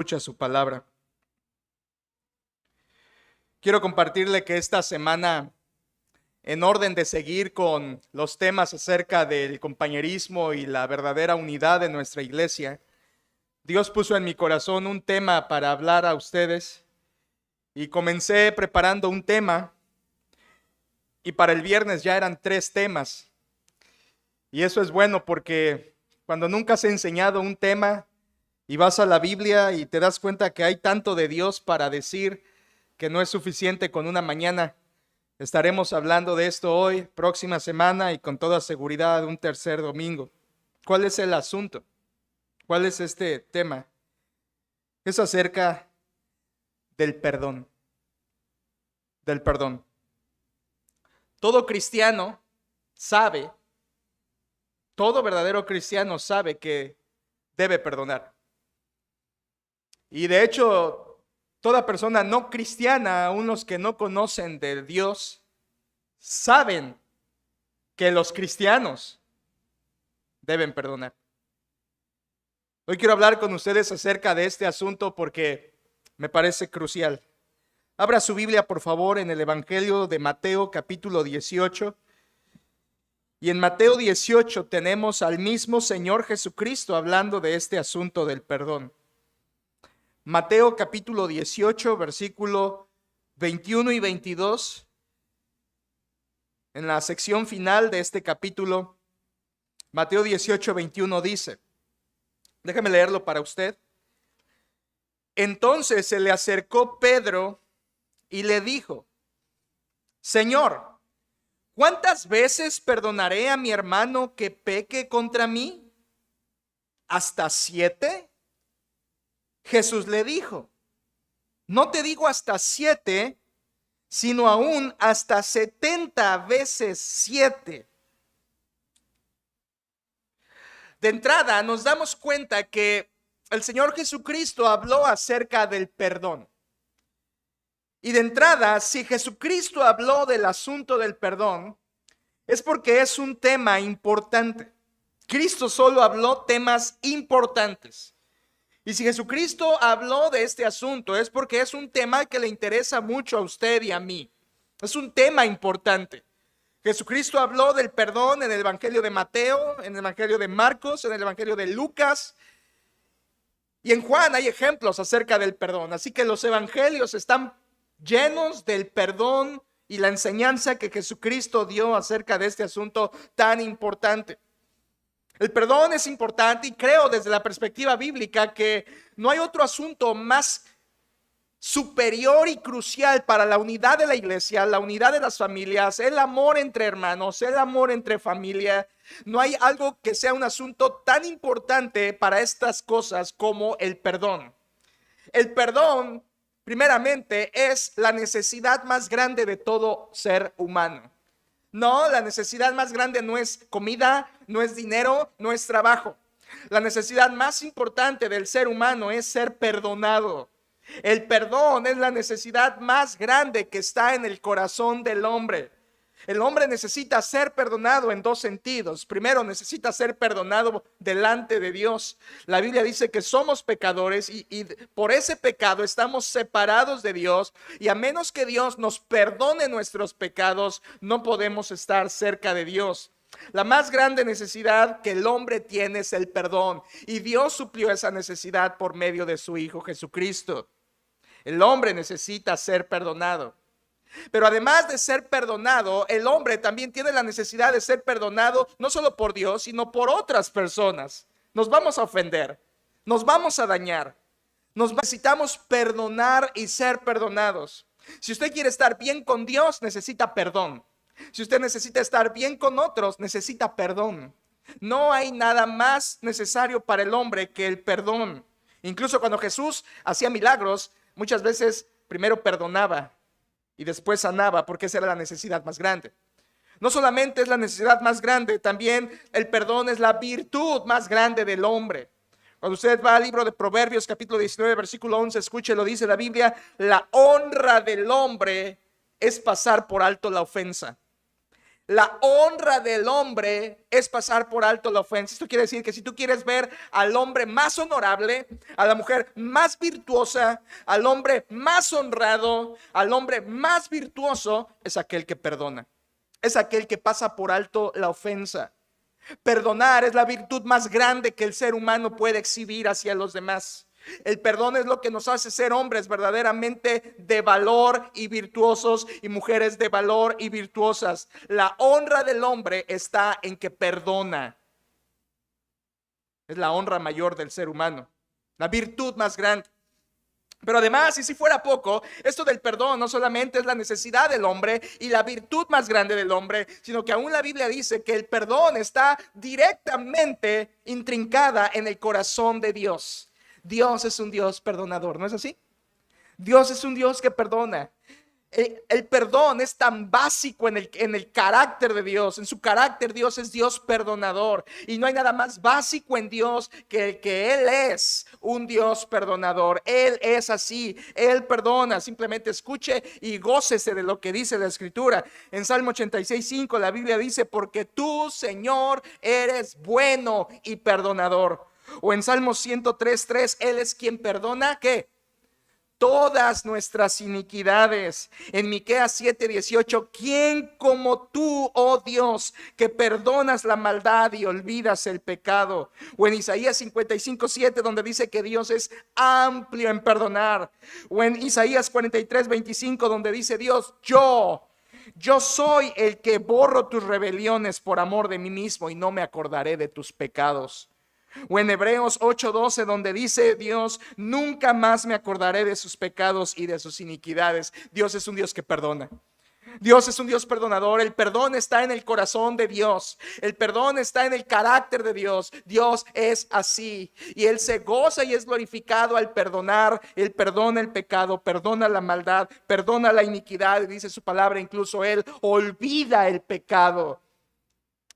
Escucha su palabra. Quiero compartirle que esta semana, en orden de seguir con los temas acerca del compañerismo y la verdadera unidad de nuestra iglesia, Dios puso en mi corazón un tema para hablar a ustedes y comencé preparando un tema y para el viernes ya eran 3 temas. Y eso es bueno porque cuando nunca has enseñado un tema y vas a la Biblia y te das cuenta que hay tanto de Dios para decir que no es suficiente con una mañana. Estaremos hablando de esto hoy, próxima semana y con toda seguridad un tercer domingo. ¿Cuál es el asunto? ¿Cuál es este tema? Es acerca del perdón. Del perdón. Todo cristiano sabe, todo verdadero cristiano sabe que debe perdonar. Y de hecho, toda persona no cristiana, aún los que no conocen de Dios, saben que los cristianos deben perdonar. Hoy quiero hablar con ustedes acerca de este asunto porque me parece crucial. Abra su Biblia, por favor, en el Evangelio de Mateo, capítulo 18. Y en Mateo 18 tenemos al mismo Señor Jesucristo hablando de este asunto del perdón. Mateo capítulo 18, versículo 21 y 22. En la sección final de este capítulo, Mateo 18, 21 dice, déjame leerlo para usted. Entonces se le acercó Pedro y le dijo, Señor, ¿cuántas veces perdonaré a mi hermano que peque contra mí? ¿Hasta 7? Jesús le dijo, no te digo hasta 7, sino aún hasta 70 veces 7. De entrada nos damos cuenta que el Señor Jesucristo habló acerca del perdón. Y de entrada, si Jesucristo habló del asunto del perdón, es porque es un tema importante. Cristo solo habló temas importantes. Y si Jesucristo habló de este asunto es porque es un tema que le interesa mucho a usted y a mí. Es un tema importante. Jesucristo habló del perdón en el Evangelio de Mateo, en el Evangelio de Marcos, en el Evangelio de Lucas. Y en Juan hay ejemplos acerca del perdón. Así que los evangelios están llenos del perdón y la enseñanza que Jesucristo dio acerca de este asunto tan importante. El perdón es importante y creo desde la perspectiva bíblica que no hay otro asunto más superior y crucial para la unidad de la iglesia, la unidad de las familias, el amor entre hermanos, el amor entre familia. No hay algo que sea un asunto tan importante para estas cosas como el perdón. El perdón, primeramente, es la necesidad más grande de todo ser humano. No, la necesidad más grande no es comida, no es dinero, no es trabajo. La necesidad más importante del ser humano es ser perdonado. El perdón es la necesidad más grande que está en el corazón del hombre. El hombre necesita ser perdonado en 2 sentidos. Primero, necesita ser perdonado delante de Dios. La Biblia dice que somos pecadores y por ese pecado estamos separados de Dios. Y a menos que Dios nos perdone nuestros pecados, no podemos estar cerca de Dios. La más grande necesidad que el hombre tiene es el perdón. Y Dios suplió esa necesidad por medio de su Hijo Jesucristo. El hombre necesita ser perdonado. Pero además de ser perdonado, el hombre también tiene la necesidad de ser perdonado no solo por Dios, sino por otras personas. Nos vamos a ofender, nos vamos a dañar. Necesitamos perdonar y ser perdonados. Si usted quiere estar bien con Dios, necesita perdón. Si usted necesita estar bien con otros, necesita perdón. No hay nada más necesario para el hombre que el perdón. Incluso cuando Jesús hacía milagros, muchas veces primero perdonaba y después sanaba, porque esa era la necesidad más grande. No solamente es la necesidad más grande, también el perdón es la virtud más grande del hombre. Cuando usted va al libro de Proverbios capítulo 19 versículo 11, escuche, lo dice la Biblia, la honra del hombre es pasar por alto la ofensa. La honra del hombre es pasar por alto la ofensa. Esto quiere decir que si tú quieres ver al hombre más honorable, a la mujer más virtuosa, al hombre más honrado, al hombre más virtuoso, es aquel que perdona. Es aquel que pasa por alto la ofensa. Perdonar es la virtud más grande que el ser humano puede exhibir hacia los demás. El perdón es lo que nos hace ser hombres verdaderamente de valor y virtuosos, y mujeres de valor y virtuosas. La honra del hombre está en que perdona. Es la honra mayor del ser humano, la virtud más grande. Pero además, y si fuera poco, esto del perdón no solamente es la necesidad del hombre y la virtud más grande del hombre, sino que aún la Biblia dice que el perdón está directamente intrincada en el corazón de Dios. Dios es un Dios perdonador, ¿no es así? Dios es un Dios que perdona. El perdón es tan básico en el carácter de Dios. En su carácter Dios es Dios perdonador. Y no hay nada más básico en Dios que Él es un Dios perdonador. Él es así. Él perdona. Simplemente escuche y gócese de lo que dice la Escritura. En Salmo 86:5 la Biblia dice: porque tú, Señor, eres bueno y perdonador. O en Salmo 103:3, Él es quien perdona, ¿qué? Todas nuestras iniquidades. En Miqueas 7:18, ¿quién como tú, oh Dios, que perdonas la maldad y olvidas el pecado? O en Isaías 55:7, donde dice que Dios es amplio en perdonar. O en Isaías 43:25, donde dice Dios: yo soy el que borro tus rebeliones por amor de mí mismo y no me acordaré de tus pecados. O en Hebreos 8:12, donde dice Dios: nunca más me acordaré de sus pecados y de sus iniquidades. Dios es un Dios que perdona. Dios es un Dios perdonador. El perdón está en el corazón de Dios. El perdón está en el carácter de Dios. Dios es así. Y Él se goza y es glorificado al perdonar. Él perdona el pecado, perdona la maldad, perdona la iniquidad. Y dice su palabra, incluso Él olvida el pecado.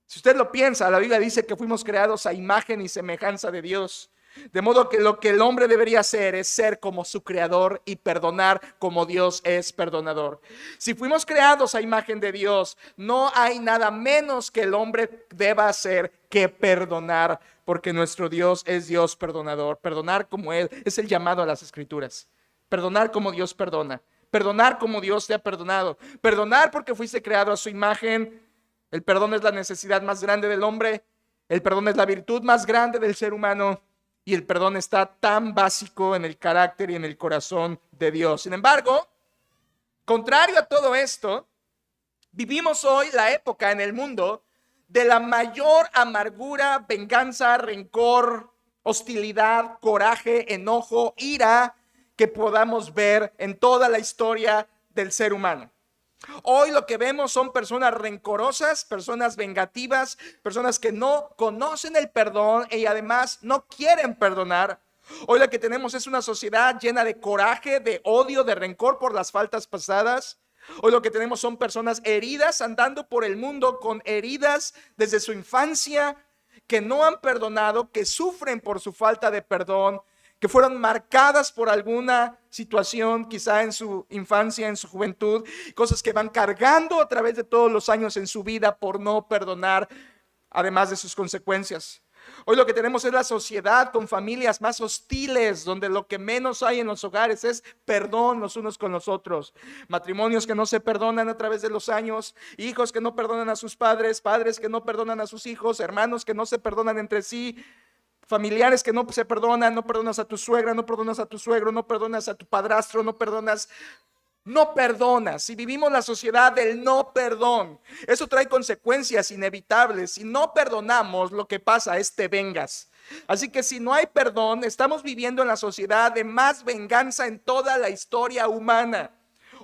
Si usted lo piensa, la Biblia dice que fuimos creados a imagen y semejanza de Dios. De modo que lo que el hombre debería hacer es ser como su creador y perdonar como Dios es perdonador. Si fuimos creados a imagen de Dios, no hay nada menos que el hombre deba hacer que perdonar, porque nuestro Dios es Dios perdonador. Perdonar como Él es el llamado a las Escrituras. Perdonar como Dios perdona. Perdonar como Dios te ha perdonado. Perdonar porque fuiste creado a su imagen. El perdón es la necesidad más grande del hombre. El perdón es la virtud más grande del ser humano. Y el perdón está tan básico en el carácter y en el corazón de Dios. Sin embargo, contrario a todo esto, vivimos hoy la época en el mundo de la mayor amargura, venganza, rencor, hostilidad, coraje, enojo, ira que podamos ver en toda la historia del ser humano. Hoy lo que vemos son personas rencorosas, personas vengativas, personas que no conocen el perdón y además no quieren perdonar. Hoy lo que tenemos es una sociedad llena de coraje, de odio, de rencor por las faltas pasadas. Hoy lo que tenemos son personas heridas andando por el mundo con heridas desde su infancia, que no han perdonado, que sufren por su falta de perdón, que fueron marcadas por alguna situación, quizá en su infancia, en su juventud, cosas que van cargando a través de todos los años en su vida por no perdonar, además de sus consecuencias. Hoy lo que tenemos es la sociedad con familias más hostiles, donde lo que menos hay en los hogares es perdón los unos con los otros. Matrimonios que no se perdonan a través de los años, hijos que no perdonan a sus padres, padres que no perdonan a sus hijos, hermanos que no se perdonan entre sí, familiares que no se perdonan. No perdonas a tu suegra, no perdonas a tu suegro, no perdonas a tu padrastro, no perdonas. Si vivimos la sociedad del no perdón, eso trae consecuencias inevitables. Si no perdonamos, lo que pasa es te vengas. Así que si no hay perdón, estamos viviendo en la sociedad de más venganza en toda la historia humana.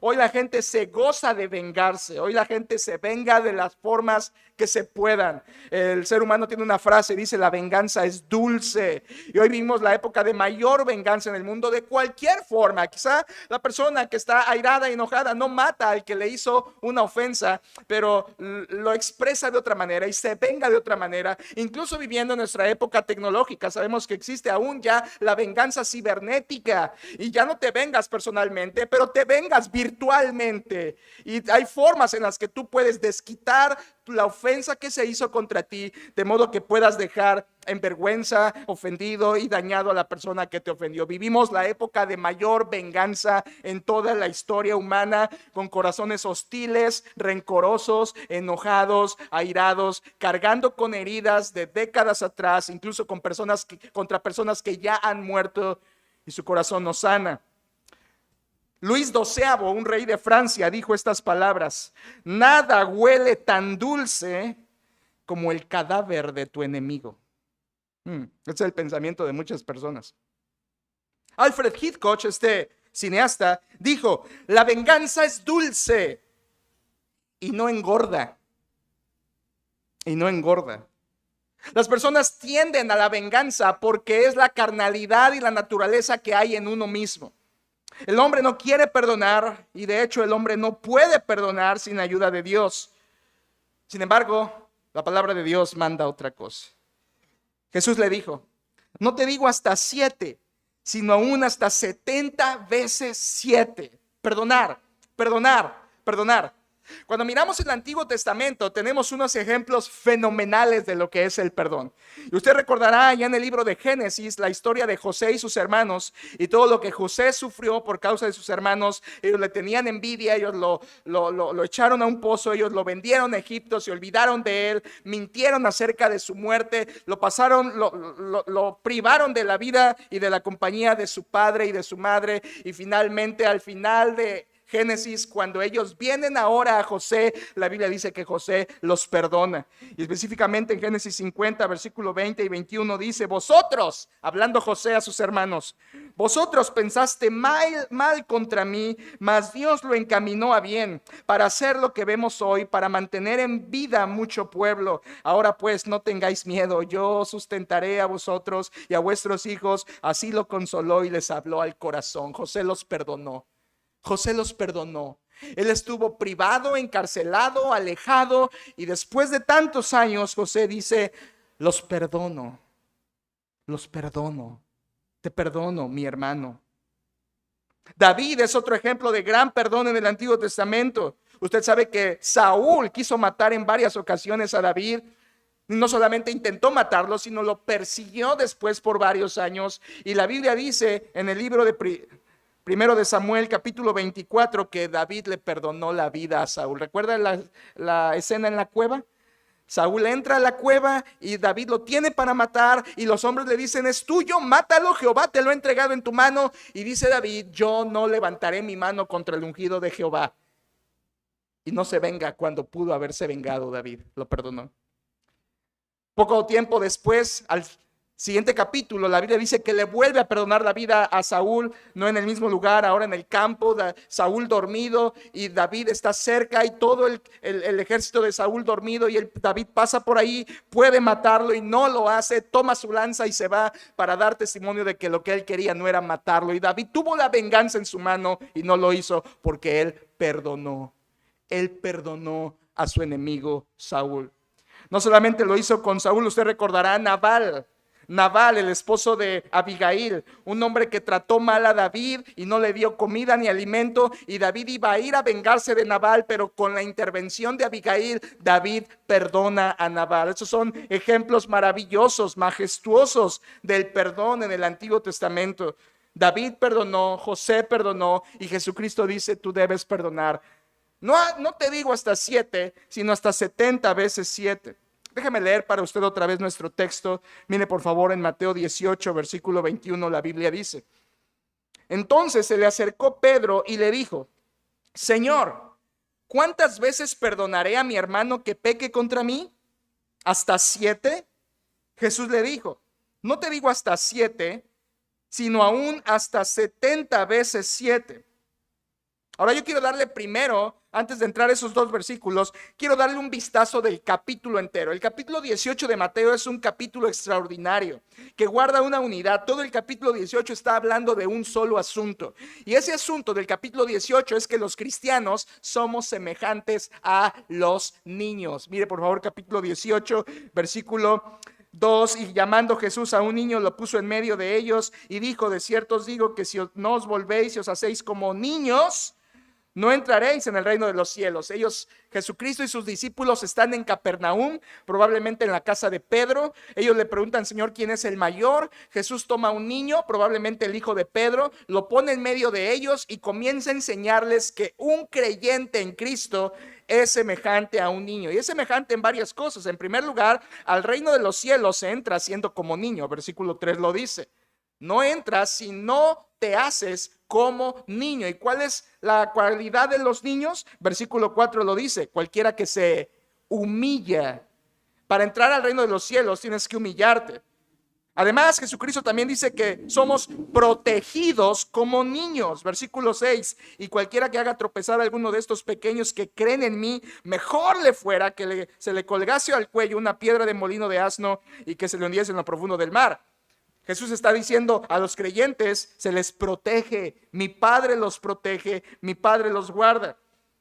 Hoy la gente se goza de vengarse. Hoy la gente se venga de las formas que se puedan. El ser humano tiene una frase, dice: la venganza es dulce. Y hoy vivimos la época de mayor venganza en el mundo de cualquier forma. Quizá la persona que está airada y enojada no mata al que le hizo una ofensa, pero lo expresa de otra manera y se venga de otra manera. Incluso viviendo en nuestra época tecnológica, sabemos que existe aún ya la venganza cibernética. Y ya no te vengas personalmente, pero te vengas virtualmente. virtualmente. Y hay formas en las que tú puedes desquitar la ofensa que se hizo contra ti, de modo que puedas dejar en vergüenza, ofendido y dañado a la persona que te ofendió. Vivimos la época de mayor venganza en toda la historia humana, con corazones hostiles, rencorosos, enojados, airados, cargando con heridas de décadas atrás, incluso con contra personas que ya han muerto y su corazón no sana. Luis XII, un rey de Francia, dijo estas palabras: nada huele tan dulce como el cadáver de tu enemigo. Ese es el pensamiento de muchas personas. Alfred Hitchcock, este cineasta, dijo: la venganza es dulce y no engorda. Y no engorda. Las personas tienden a la venganza porque es la carnalidad y la naturaleza que hay en uno mismo. El hombre no quiere perdonar, y de hecho el hombre no puede perdonar sin ayuda de Dios. Sin embargo, la palabra de Dios manda otra cosa. Jesús le dijo: no te digo hasta 7, sino aún hasta 70 veces 7. Perdonar, perdonar, perdonar. Cuando miramos el Antiguo Testamento, tenemos unos ejemplos fenomenales de lo que es el perdón. Y usted recordará ya en el libro de Génesis la historia de José y sus hermanos y todo lo que José sufrió por causa de sus hermanos. Ellos le tenían envidia, ellos lo echaron a un pozo, ellos lo vendieron a Egipto, se olvidaron de él, mintieron acerca de su muerte, lo privaron de la vida y de la compañía de su padre y de su madre. Y finalmente, al final de Génesis, cuando ellos vienen ahora a José, la Biblia dice que José los perdona. Y específicamente en Génesis 50, versículo 20 y 21 dice: vosotros, hablando José a sus hermanos, vosotros pensaste mal contra mí, mas Dios lo encaminó a bien, para hacer lo que vemos hoy, para mantener en vida mucho pueblo. Ahora pues no tengáis miedo, yo sustentaré a vosotros y a vuestros hijos. Así lo consoló y les habló al corazón. José los perdonó. José los perdonó. Él estuvo privado, encarcelado, alejado, y después de tantos años José dice: los perdono, te perdono, mi hermano. David es otro ejemplo de gran perdón en el Antiguo Testamento. Usted sabe que Saúl quiso matar en varias ocasiones a David. No solamente intentó matarlo, sino lo persiguió después por varios años. Y la Biblia dice en el libro de Primero de Samuel, capítulo 24, que David le perdonó la vida a Saúl. ¿Recuerda la escena en la cueva? Saúl entra a la cueva y David lo tiene para matar, y los hombres le dicen: es tuyo, mátalo, Jehová te lo ha entregado en tu mano. Y dice David: yo no levantaré mi mano contra el ungido de Jehová. Y no se venga cuando pudo haberse vengado. David lo perdonó. Poco tiempo después, al siguiente capítulo, la Biblia dice que le vuelve a perdonar la vida a Saúl, no en el mismo lugar, ahora en el campo. Saúl dormido y David está cerca, y todo el ejército de Saúl dormido, y David pasa por ahí, puede matarlo y no lo hace, toma su lanza y se va para dar testimonio de que lo que él quería no era matarlo. Y David tuvo la venganza en su mano y no lo hizo porque él perdonó a su enemigo Saúl. No solamente lo hizo con Saúl, usted recordará a Nabal, el esposo de Abigail, un hombre que trató mal a David y no le dio comida ni alimento, y David iba a ir a vengarse de Nabal, pero con la intervención de Abigail, David perdona a Nabal. Esos son ejemplos maravillosos, majestuosos del perdón en el Antiguo Testamento. David perdonó, José perdonó, y Jesucristo dice: tú debes perdonar. No te digo hasta 7, sino hasta 70 veces 7. Déjeme leer para usted otra vez nuestro texto. Mire por favor en Mateo 18, versículo 21, la Biblia dice: entonces se le acercó Pedro y le dijo: Señor, ¿cuántas veces perdonaré a mi hermano que peque contra mí? ¿Hasta 7? Jesús le dijo: no te digo hasta 7, sino aún hasta 70 veces 7. Ahora yo quiero darle primero, antes de entrar a esos dos versículos, quiero darle un vistazo del capítulo entero. El capítulo 18 de Mateo es un capítulo extraordinario que guarda una unidad. Todo el capítulo 18 está hablando de un solo asunto. Y ese asunto del capítulo 18 es que los cristianos somos semejantes a los niños. Mire por favor capítulo 18, versículo 2: y llamando Jesús a un niño, lo puso en medio de ellos y dijo: de cierto os digo que si no os volvéis y os hacéis como niños, no entraréis en el reino de los cielos. Ellos, Jesucristo y sus discípulos, están en Capernaum, probablemente en la casa de Pedro. Ellos le preguntan, Señor, ¿quién es el mayor? Jesús toma un niño, probablemente el hijo de Pedro, lo pone en medio de ellos y comienza a enseñarles que un creyente en Cristo es semejante a un niño. Y es semejante en varias cosas. En primer lugar, al reino de los cielos se entra siendo como niño. Versículo 3 lo dice. No entras si no te haces como niño. ¿Y cuál es la cualidad de los niños? Versículo 4 lo dice. Cualquiera que se humilla. Para entrar al reino de los cielos tienes que humillarte. Además, Jesucristo también dice que somos protegidos como niños. Versículo 6. Y cualquiera que haga tropezar a alguno de estos pequeños que creen en mí, mejor le fuera que se le colgase al cuello una piedra de molino de asno y que se le hundiese en lo profundo del mar. Jesús está diciendo a los creyentes, se les protege, mi Padre los protege, mi Padre los guarda.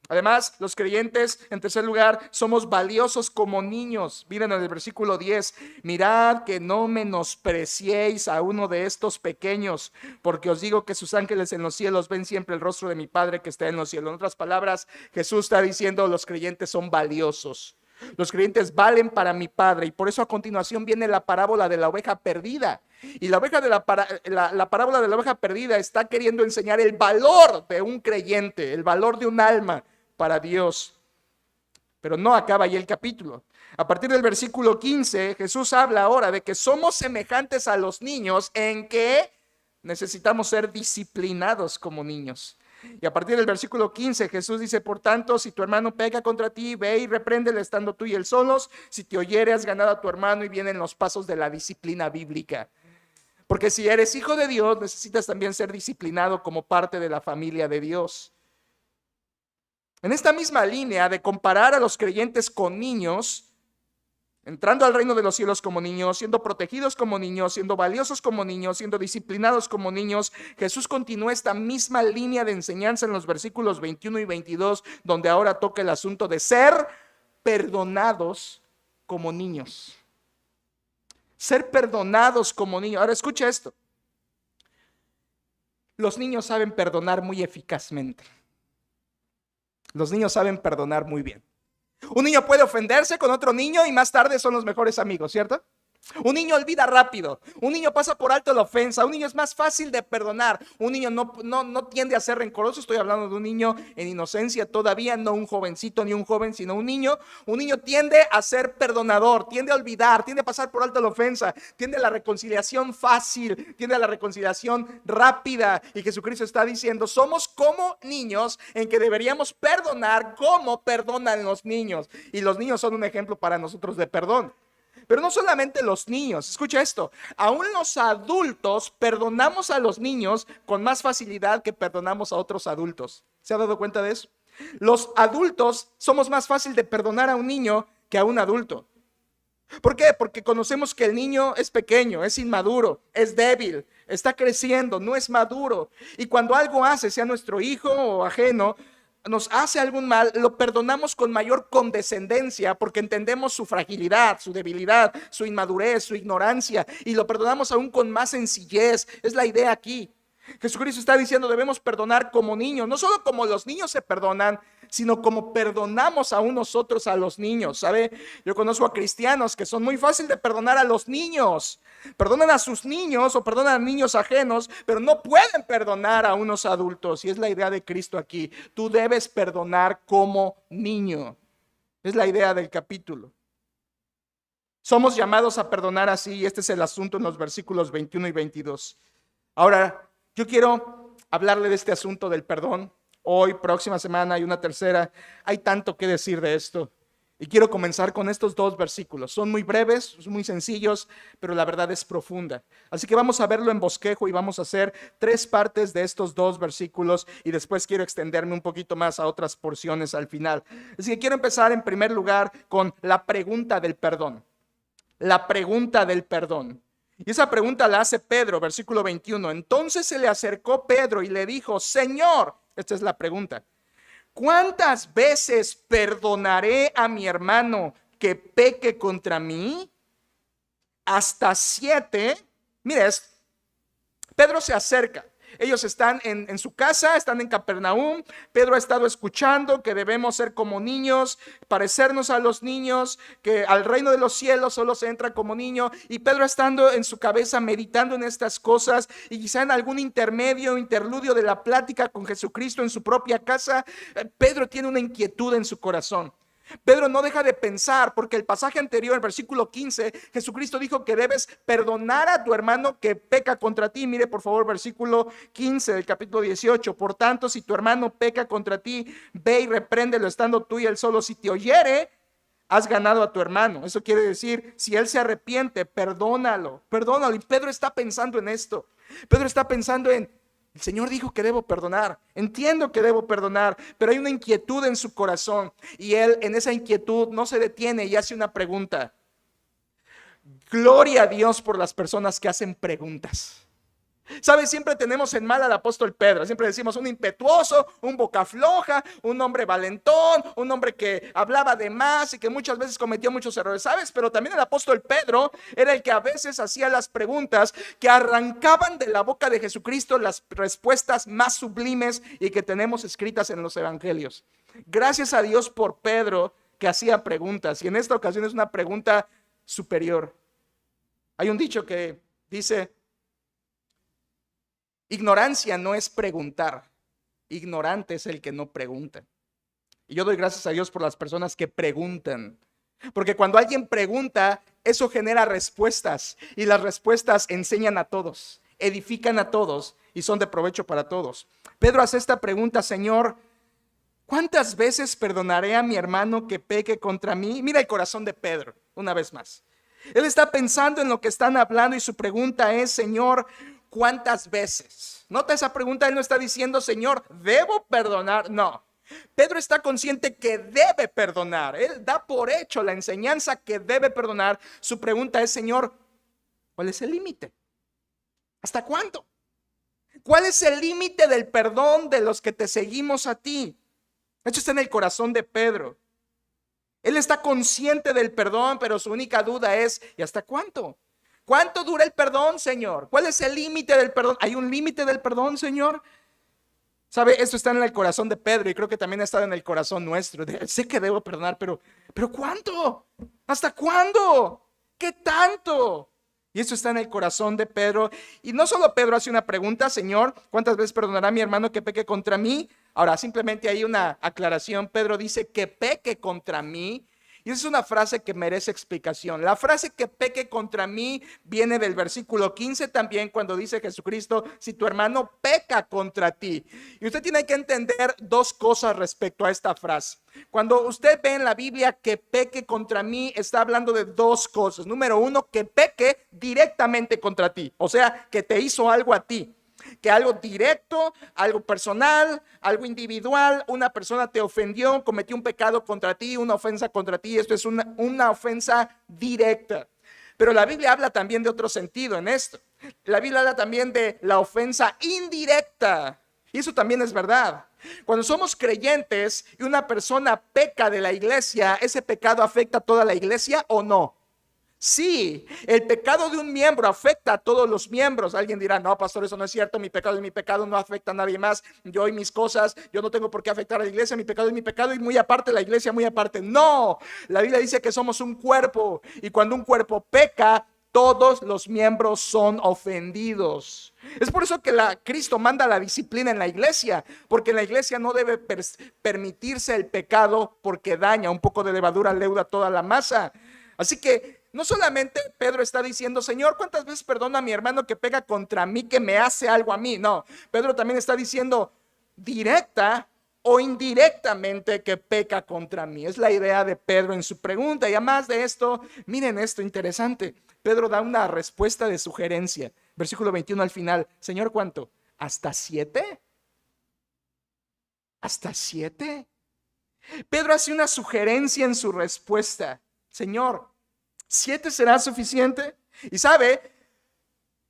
Además, los creyentes, en tercer lugar, somos valiosos como niños. Miren en el versículo 10, mirad que no menospreciéis a uno de estos pequeños, porque os digo que sus ángeles en los cielos ven siempre el rostro de mi Padre que está en los cielos. En otras palabras, Jesús está diciendo, los creyentes son valiosos. Los creyentes valen para mi Padre, y por eso a continuación viene la parábola de la oveja perdida. Y la parábola de la oveja perdida está queriendo enseñar el valor de un creyente, el valor de un alma para Dios. Pero no acaba ahí el capítulo. A partir del versículo 15, Jesús habla ahora de que somos semejantes a los niños en que necesitamos ser disciplinados como niños. Y a partir del versículo 15, Jesús dice, por tanto, si tu hermano peca contra ti, ve y repréndele estando tú y él solos. Si te oyere, has ganado a tu hermano. Y vienen los pasos de la disciplina bíblica. Porque si eres hijo de Dios, necesitas también ser disciplinado como parte de la familia de Dios. En esta misma línea de comparar a los creyentes con niños, entrando al reino de los cielos como niños, siendo protegidos como niños, siendo valiosos como niños, siendo disciplinados como niños, Jesús continúa esta misma línea de enseñanza en los versículos 21 y 22, donde ahora toca el asunto de ser perdonados como niños. Ser perdonados como niños. Ahora escucha esto. Los niños saben perdonar muy eficazmente. Los niños saben perdonar muy bien. Un niño puede ofenderse con otro niño y más tarde son los mejores amigos, ¿cierto? Un niño olvida rápido, un niño pasa por alto la ofensa, un niño es más fácil de perdonar, un niño no tiende a ser rencoroso. Estoy hablando de un niño en inocencia todavía, no un jovencito ni un joven, sino un niño tiende a ser perdonador, tiende a olvidar, tiende a pasar por alto la ofensa, tiende a la reconciliación fácil, tiende a la reconciliación rápida. Y Jesucristo está diciendo, somos como niños en que deberíamos perdonar como perdonan los niños. Y los niños son un ejemplo para nosotros de perdón. Pero no solamente los niños, escucha esto, aún los adultos perdonamos a los niños con más facilidad que perdonamos a otros adultos. ¿Se ha dado cuenta de eso? Los adultos somos más fácil de perdonar a un niño que a un adulto. ¿Por qué? Porque conocemos que el niño es pequeño, es inmaduro, es débil, está creciendo, no es maduro. Y cuando algo hace, sea nuestro hijo o ajeno, nos hace algún mal, lo perdonamos con mayor condescendencia porque entendemos su fragilidad, su debilidad, su inmadurez, su ignorancia, y lo perdonamos aún con más sencillez. Es la idea aquí. Jesucristo está diciendo, debemos perdonar como niños, no solo como los niños se perdonan, sino como perdonamos aún nosotros a los niños. ¿Sabe? Yo conozco a cristianos que son muy fácil de perdonar a los niños. Perdonan a sus niños o perdonan a niños ajenos, pero no pueden perdonar a unos adultos. Y es la idea de Cristo aquí. Tú debes perdonar como niño. Es la idea del capítulo. Somos llamados a perdonar así, y este es el asunto en los versículos 21 y 22. Ahora, yo quiero hablarle de este asunto del perdón. Hoy, próxima semana y una tercera. Hay tanto que decir de esto. Y quiero comenzar con estos dos versículos. Son muy breves, muy sencillos, pero la verdad es profunda. Así que vamos a verlo en bosquejo y vamos a hacer 3 partes de estos 2 versículos y después quiero extenderme un poquito más a otras porciones al final. Así que quiero empezar en primer lugar con la pregunta del perdón. La pregunta del perdón. Y esa pregunta la hace Pedro, versículo 21. Entonces se le acercó Pedro y le dijo, Señor, esta es la pregunta, ¿cuántas veces perdonaré a mi hermano que peque contra mí? ¿Hasta 7? Mire, Pedro se acerca Ellos están en su casa, están en Capernaum. Pedro ha estado escuchando que debemos ser como niños, parecernos a los niños, que al reino de los cielos solo se entra como niño. Y Pedro estando en su cabeza meditando en estas cosas, y quizá en algún interludio de la plática con Jesucristo en su propia casa, Pedro tiene una inquietud en su corazón. Pedro no deja de pensar, porque el pasaje anterior, el versículo 15, Jesucristo dijo que debes perdonar a tu hermano que peca contra ti. Mire por favor versículo 15 del capítulo 18. Por tanto, si tu hermano peca contra ti, ve y repréndelo estando tú y él solo. Si te oyere, has ganado a tu hermano. Eso quiere decir, si él se arrepiente, perdónalo. Y Pedro está pensando en esto. Pedro está pensando en: el Señor dijo que debo perdonar, entiendo que debo perdonar, pero hay una inquietud en su corazón, y él en esa inquietud no se detiene y hace una pregunta. Gloria a Dios por las personas que hacen preguntas. ¿Sabes? Siempre tenemos en mal al apóstol Pedro. Siempre decimos un impetuoso, un boca floja, un hombre valentón, un hombre que hablaba de más y que muchas veces cometió muchos errores. ¿Sabes? Pero también el apóstol Pedro era el que a veces hacía las preguntas que arrancaban de la boca de Jesucristo las respuestas más sublimes y que tenemos escritas en los evangelios. Gracias a Dios por Pedro, que hacía preguntas, y en esta ocasión es una pregunta superior. Hay un dicho que dice: ignorancia no es preguntar, ignorante es el que no pregunta. Y yo doy gracias a Dios por las personas que preguntan, porque cuando alguien pregunta, eso genera respuestas, y las respuestas enseñan a todos, edifican a todos y son de provecho para todos. Pedro hace esta pregunta: Señor, ¿cuántas veces perdonaré a mi hermano que peque contra mí? Mira el corazón de Pedro, una vez más. Él está pensando en lo que están hablando y su pregunta es: Señor, ¿cuántas veces? Nota esa pregunta, él no está diciendo: Señor, ¿debo perdonar? No. Pedro está consciente que debe perdonar. Él da por hecho la enseñanza que debe perdonar. Su pregunta es: Señor, ¿cuál es el límite? ¿Hasta cuándo? ¿Cuál es el límite del perdón de los que te seguimos a ti? Esto está en el corazón de Pedro. Él está consciente del perdón, pero su única duda es: ¿y hasta cuánto? ¿Cuánto dura el perdón, Señor? ¿Cuál es el límite del perdón? ¿Hay un límite del perdón, Señor? ¿Sabe? Esto está en el corazón de Pedro, y creo que también está en el corazón nuestro. Sé que debo perdonar, pero ¿cuánto? ¿Hasta cuándo? ¿Qué tanto? Y eso está en el corazón de Pedro. Y no solo Pedro hace una pregunta: Señor, ¿cuántas veces perdonará mi hermano que peque contra mí? Ahora, simplemente hay una aclaración. Pedro dice que peque contra mí, y esa es una frase que merece explicación. La frase que peque contra mí viene del versículo 15 también, cuando dice Jesucristo: si tu hermano peca contra ti. Y usted tiene que entender dos cosas respecto a esta frase. Cuando usted ve en la Biblia que peque contra mí, está hablando de dos cosas. Número uno, que peque directamente contra ti, o sea, que te hizo algo a ti. Que algo directo, algo personal, algo individual, una persona te ofendió, cometió un pecado contra ti, una ofensa contra ti. Esto es una ofensa directa. Pero la Biblia habla también de otro sentido en esto. La Biblia habla también de la ofensa indirecta, y eso también es verdad. Cuando somos creyentes y una persona peca de la iglesia, ¿ese pecado afecta a toda la iglesia o no? Sí, el pecado de un miembro afecta a todos los miembros. Alguien dirá: no, pastor, eso no es cierto, mi pecado es mi pecado, no afecta a nadie más. Yo y mis cosas, yo no tengo por qué afectar a la iglesia, mi pecado es mi pecado, y muy aparte la iglesia, muy aparte. No, la Biblia dice que somos un cuerpo, y cuando un cuerpo peca, todos los miembros son ofendidos. Es por eso que Cristo manda la disciplina en la iglesia, porque en la iglesia no debe permitirse el pecado, porque daña. Un poco de levadura leuda toda la masa. Así que no solamente Pedro está diciendo: Señor, ¿cuántas veces perdono a mi hermano que pega contra mí, que me hace algo a mí? No, Pedro también está diciendo directa o indirectamente que peca contra mí. Es la idea de Pedro en su pregunta. Y además de esto, miren esto interesante. Pedro da una respuesta de sugerencia. Versículo 21 al final: Señor, ¿cuánto? ¿Hasta 7? ¿Hasta 7? Pedro hace una sugerencia en su respuesta. Señor, ¿7 será suficiente? Y sabe,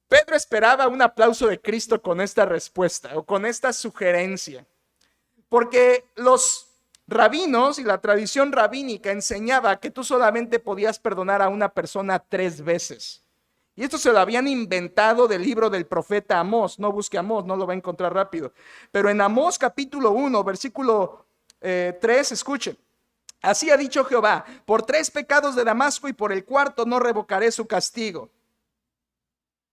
Pedro esperaba un aplauso de Cristo con esta respuesta o con esta sugerencia, porque los rabinos y la tradición rabínica enseñaba que tú solamente podías perdonar a una persona 3 veces. Y esto se lo habían inventado del libro del profeta Amós. No busque Amós, no lo va a encontrar rápido. Pero en Amós capítulo 1, versículo 3, escuchen. Así ha dicho Jehová, por 3 pecados de Damasco y por el cuarto no revocaré su castigo.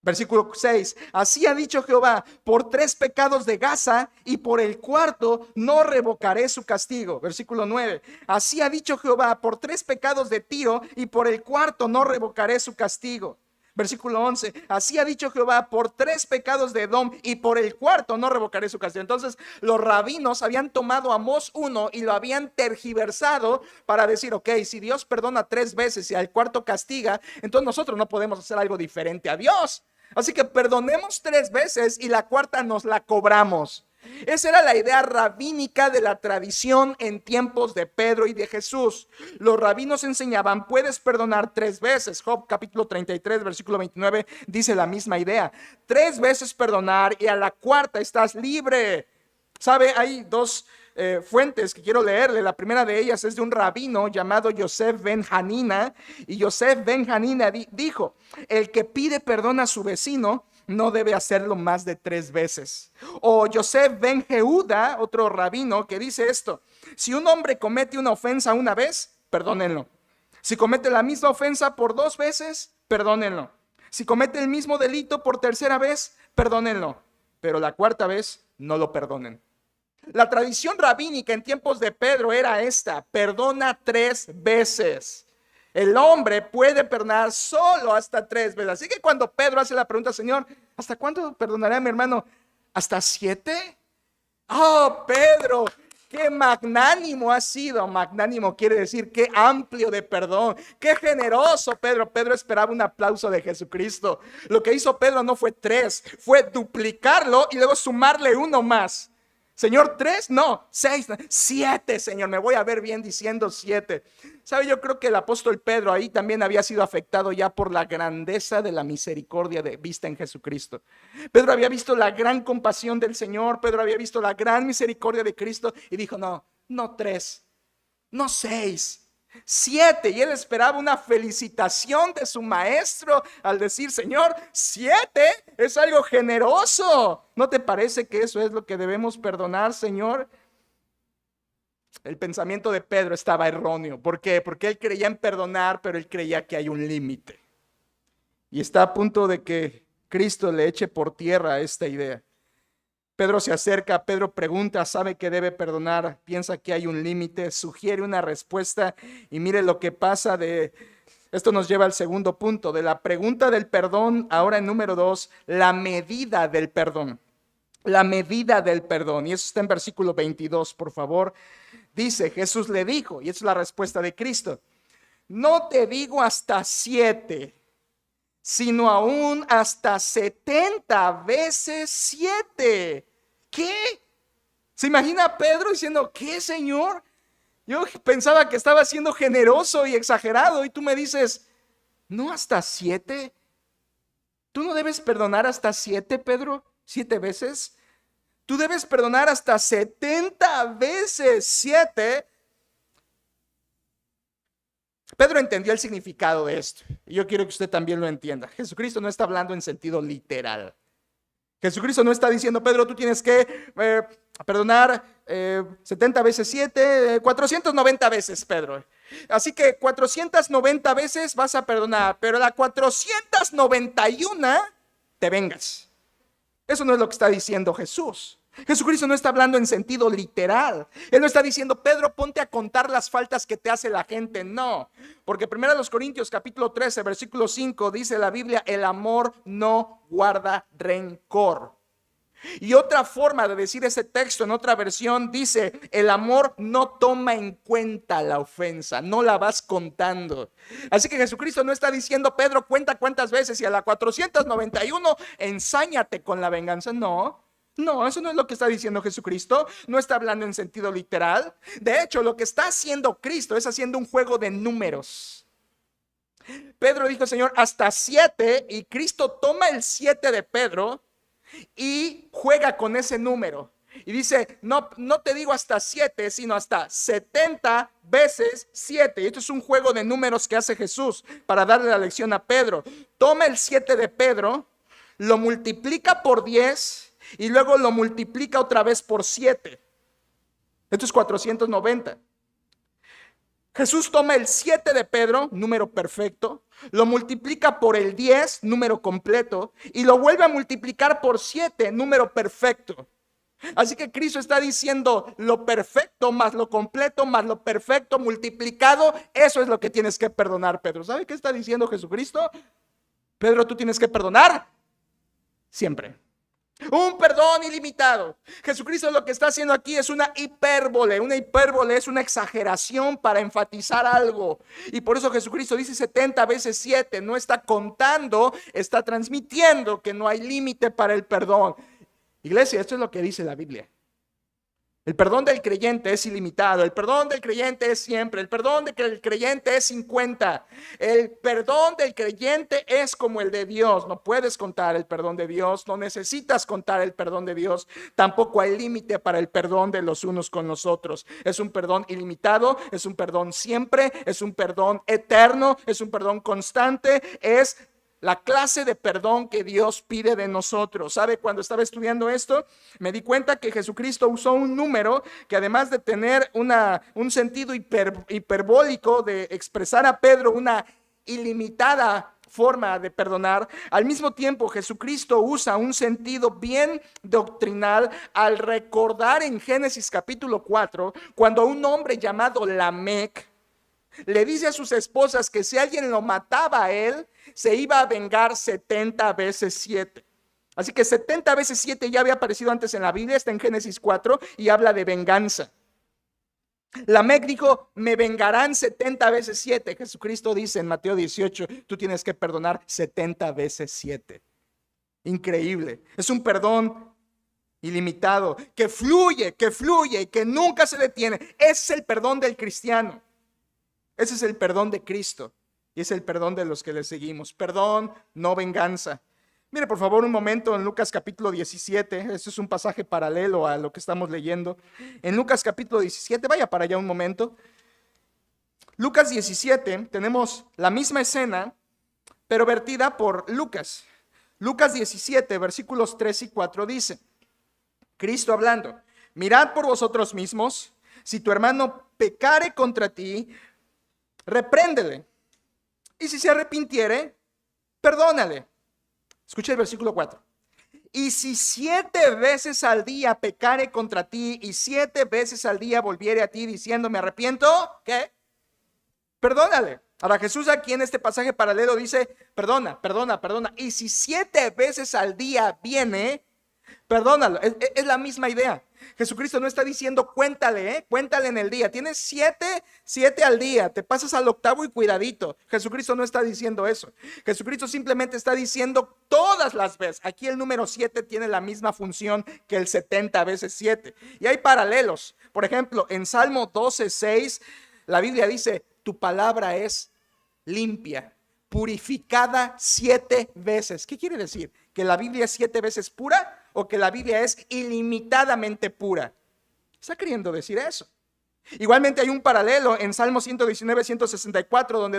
Versículo 6, así ha dicho Jehová, por 3 pecados de Gaza y por el cuarto no revocaré su castigo. Versículo 9, así ha dicho Jehová, por 3 pecados de Tiro y por el cuarto no revocaré su castigo. Versículo 11, así ha dicho Jehová, por 3 pecados de Edom y por el cuarto no revocaré su castigo. Entonces los rabinos habían tomado Amós 1 y lo habían tergiversado para decir, ok, si Dios perdona 3 veces y al cuarto castiga, entonces nosotros no podemos hacer algo diferente a Dios. Así que perdonemos 3 veces y la cuarta nos la cobramos. Esa era la idea rabínica de la tradición en tiempos de Pedro y de Jesús. Los rabinos enseñaban, puedes perdonar 3 veces. Job capítulo 33, versículo 29 dice la misma idea. 3 veces perdonar y a la cuarta estás libre. ¿Sabe? Hay 2 fuentes que quiero leerle. La primera de ellas es de un rabino llamado Yosef ben Hanina. Y Yosef ben Hanina dijo, el que pide perdón a su vecino no debe hacerlo más de 3 veces. O Yosef ben Yehuda, otro rabino, que dice esto: si un hombre comete una ofensa una vez, perdónenlo. Si comete la misma ofensa por 2 veces, perdónenlo. Si comete el mismo delito por 3ª vez, perdónenlo. Pero la 4ª vez, no lo perdonen. La tradición rabínica en tiempos de Pedro era esta: perdona 3 veces. El hombre puede perdonar solo hasta 3 veces. Así que cuando Pedro hace la pregunta, Señor, ¿hasta cuánto perdonaré a mi hermano? ¿Hasta 7? Oh, Pedro, qué magnánimo has sido. Magnánimo quiere decir qué amplio de perdón, qué generoso, Pedro. Pedro esperaba un aplauso de Jesucristo. Lo que hizo Pedro no fue 3, fue duplicarlo y luego sumarle 1 más. Señor, 3, no, 6, 7, Señor, me voy a ver bien diciendo 7. ¿Sabe? Yo creo que el apóstol Pedro ahí también había sido afectado ya por la grandeza de la misericordia vista en Jesucristo. Pedro había visto la gran compasión del Señor, Pedro había visto la gran misericordia de Cristo y dijo, no 3, no 6. 7, y él esperaba una felicitación de su maestro al decir, Señor, 7 es algo generoso. ¿No te parece que eso es lo que debemos perdonar, Señor? El pensamiento de Pedro estaba erróneo. ¿Por qué? Porque él creía en perdonar, pero él creía que hay un límite. Y está a punto de que Cristo le eche por tierra esta idea. Pedro se acerca, Pedro pregunta, sabe que debe perdonar, piensa que hay un límite, sugiere una respuesta y mire lo que pasa esto nos lleva al segundo punto, de la pregunta del perdón, ahora en número 2, la medida del perdón. La medida del perdón, y eso está en versículo 22, por favor. Dice, Jesús le dijo, y esa es la respuesta de Cristo, no te digo hasta 7, sino aún hasta 70 veces 7. ¿Qué? ¿Se imagina a Pedro diciendo, qué, Señor? Yo pensaba que estaba siendo generoso y exagerado y tú me dices, ¿no hasta 7? ¿Tú no debes perdonar hasta 7, Pedro? ¿7 veces? Tú debes perdonar hasta 70 veces 7. Pedro entendió el significado de esto y yo quiero que usted también lo entienda. Jesucristo no está hablando en sentido literal. Jesucristo no está diciendo, Pedro, tú tienes que perdonar 70 veces 7, 490 veces, Pedro. Así que 490 veces vas a perdonar, pero a la 491 te vengas. Eso no es lo que está diciendo Jesús. Jesucristo no está hablando en sentido literal. Él no está diciendo, Pedro, ponte a contar las faltas que te hace la gente. No, porque 1 Corintios capítulo 13, versículo 5 dice la Biblia, el amor no guarda rencor. Y otra forma de decir ese texto en otra versión dice, el amor no toma en cuenta la ofensa, no la vas contando. Así que Jesucristo no está diciendo, Pedro, cuenta cuántas veces y a la 491 ensáñate con la venganza. No, eso no es lo que está diciendo Jesucristo. No está hablando en sentido literal. De hecho, lo que está haciendo Cristo es haciendo un juego de números. Pedro dijo, Señor, hasta 7, y Cristo toma el 7 de Pedro y juega con ese número. Y dice, no, no te digo hasta 7, sino hasta 70 veces 7. Y esto es un juego de números que hace Jesús para darle la lección a Pedro. Toma el 7 de Pedro, lo multiplica por 10 y luego lo multiplica otra vez por 7. Esto es 490. Jesús toma el 7 de Pedro, número perfecto, lo multiplica por el 10, número completo, y lo vuelve a multiplicar por 7, número perfecto. Así que Cristo está diciendo lo perfecto más lo completo más lo perfecto multiplicado, eso es lo que tienes que perdonar, Pedro. ¿Sabe qué está diciendo Jesucristo? Pedro, tú tienes que perdonar siempre. Un perdón ilimitado. Jesucristo lo que está haciendo aquí es una hipérbole. Una hipérbole es una exageración para enfatizar algo. Y por eso Jesucristo dice 70 veces 7. No está contando, está transmitiendo que no hay límite para el perdón. Iglesia, esto es lo que dice la Biblia. El perdón del creyente es ilimitado, el perdón del creyente es siempre, el perdón del creyente es 50. El perdón del creyente es como el de Dios. No puedes contar el perdón de Dios, no necesitas contar el perdón de Dios. Tampoco hay límite para el perdón de los unos con los otros. Es un perdón ilimitado, es un perdón siempre, es un perdón eterno, es un perdón constante, es la clase de perdón que Dios pide de nosotros. ¿Sabe? Cuando estaba estudiando esto, me di cuenta que Jesucristo usó un número que, además de tener un sentido hiperbólico de expresar a Pedro una ilimitada forma de perdonar, al mismo tiempo Jesucristo usa un sentido bien doctrinal al recordar en Génesis capítulo 4, cuando un hombre llamado Lamec le dice a sus esposas que si alguien lo mataba a él, se iba a vengar 70 veces 7. Así que 70 veces 7 ya había aparecido antes en la Biblia, está en Génesis 4 y habla de venganza. Lamec dijo, me vengarán 70 veces 7. Jesucristo dice en Mateo 18, tú tienes que perdonar 70 veces 7. Increíble. Es un perdón ilimitado, que fluye y que nunca se detiene. Ese es el perdón del cristiano. Ese es el perdón de Cristo y es el perdón de los que le seguimos. Perdón, no venganza. Mire por favor un momento en Lucas capítulo 17. Este es un pasaje paralelo a lo que estamos leyendo. En Lucas capítulo 17, vaya para allá un momento. Lucas 17, tenemos la misma escena, pero vertida por Lucas. Lucas 17, versículos 3 y 4 dice, Cristo hablando, mirad por vosotros mismos, si tu hermano pecare contra ti, repréndele, y si se arrepintiere, perdónale. Escucha el versículo 4. Y si 7 veces al día pecare contra ti y 7 veces al día volviere a ti diciendo me arrepiento, ¿qué? Perdónale. Ahora Jesús aquí en este pasaje paralelo dice perdona. Y si 7 veces al día viene, perdónalo. Es la misma idea. Jesucristo no está diciendo cuéntale en el día. Tienes 7 al día, te pasas al octavo y cuidadito. Jesucristo no está diciendo eso. Jesucristo simplemente está diciendo todas las veces. Aquí el número 7 tiene la misma función que el 70 veces 7. Y hay paralelos. Por ejemplo, en Salmo 12:6, la Biblia dice, tu palabra es limpia, purificada 7 veces. ¿Qué quiere decir? ¿Que la Biblia es 7 veces pura o que la Biblia es ilimitadamente pura? Está queriendo decir eso. Igualmente hay un paralelo en Salmo 119, 164, donde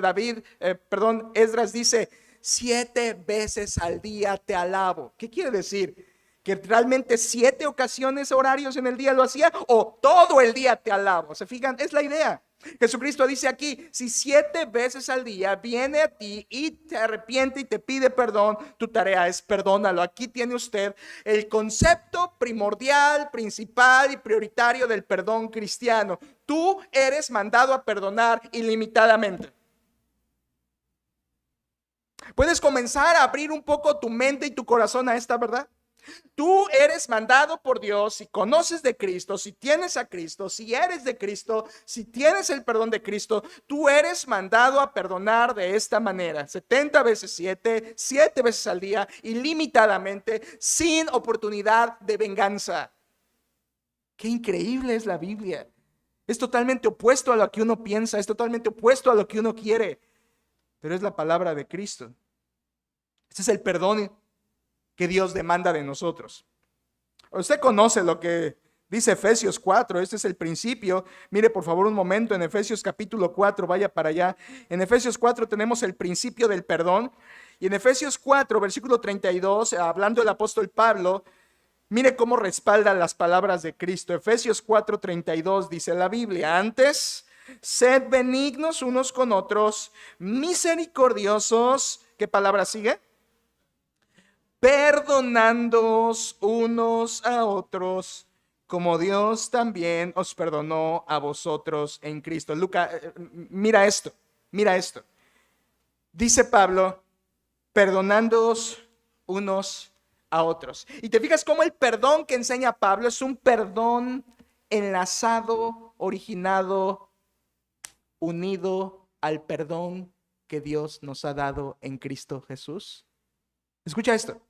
Esdras dice, 7 veces al día te alabo. ¿Qué quiere decir? ¿Que realmente 7 ocasiones horarios en el día lo hacía o todo el día te alabo? ¿Se fijan? Es la idea. Jesucristo dice aquí, si 7 veces al día viene a ti y te arrepiente y te pide perdón, tu tarea es perdónalo. Aquí tiene usted el concepto primordial, principal y prioritario del perdón cristiano. Tú eres mandado a perdonar ilimitadamente. Puedes comenzar a abrir un poco tu mente y tu corazón a esta verdad. Tú eres mandado por Dios, si conoces de Cristo, si tienes a Cristo, si eres de Cristo, si tienes el perdón de Cristo, tú eres mandado a perdonar de esta manera, 70 veces 7, 7 veces al día, ilimitadamente, sin oportunidad de venganza. Qué increíble es la Biblia. Es totalmente opuesto a lo que uno piensa, es totalmente opuesto a lo que uno quiere, pero es la palabra de Cristo. Este es el perdón que Dios demanda de nosotros. Usted conoce lo que Dice Efesios 4, este es el principio. Mire por favor un momento en Efesios capítulo 4, vaya para allá. En Efesios 4 tenemos el principio del perdón. Y en Efesios 4, versículo 32, hablando el apóstol Pablo, mire cómo respalda las palabras de Cristo. Efesios 4, 32 dice la Biblia: antes, sed benignos unos con otros, misericordiosos. ¿Qué palabra sigue? Perdonándoos unos a otros, como Dios también os perdonó a vosotros en Cristo. Mira esto. Dice Pablo, perdonándoos unos a otros. Y te fijas cómo el perdón que enseña Pablo es un perdón enlazado, originado, unido al perdón que Dios nos ha dado en Cristo Jesús. Escucha esto.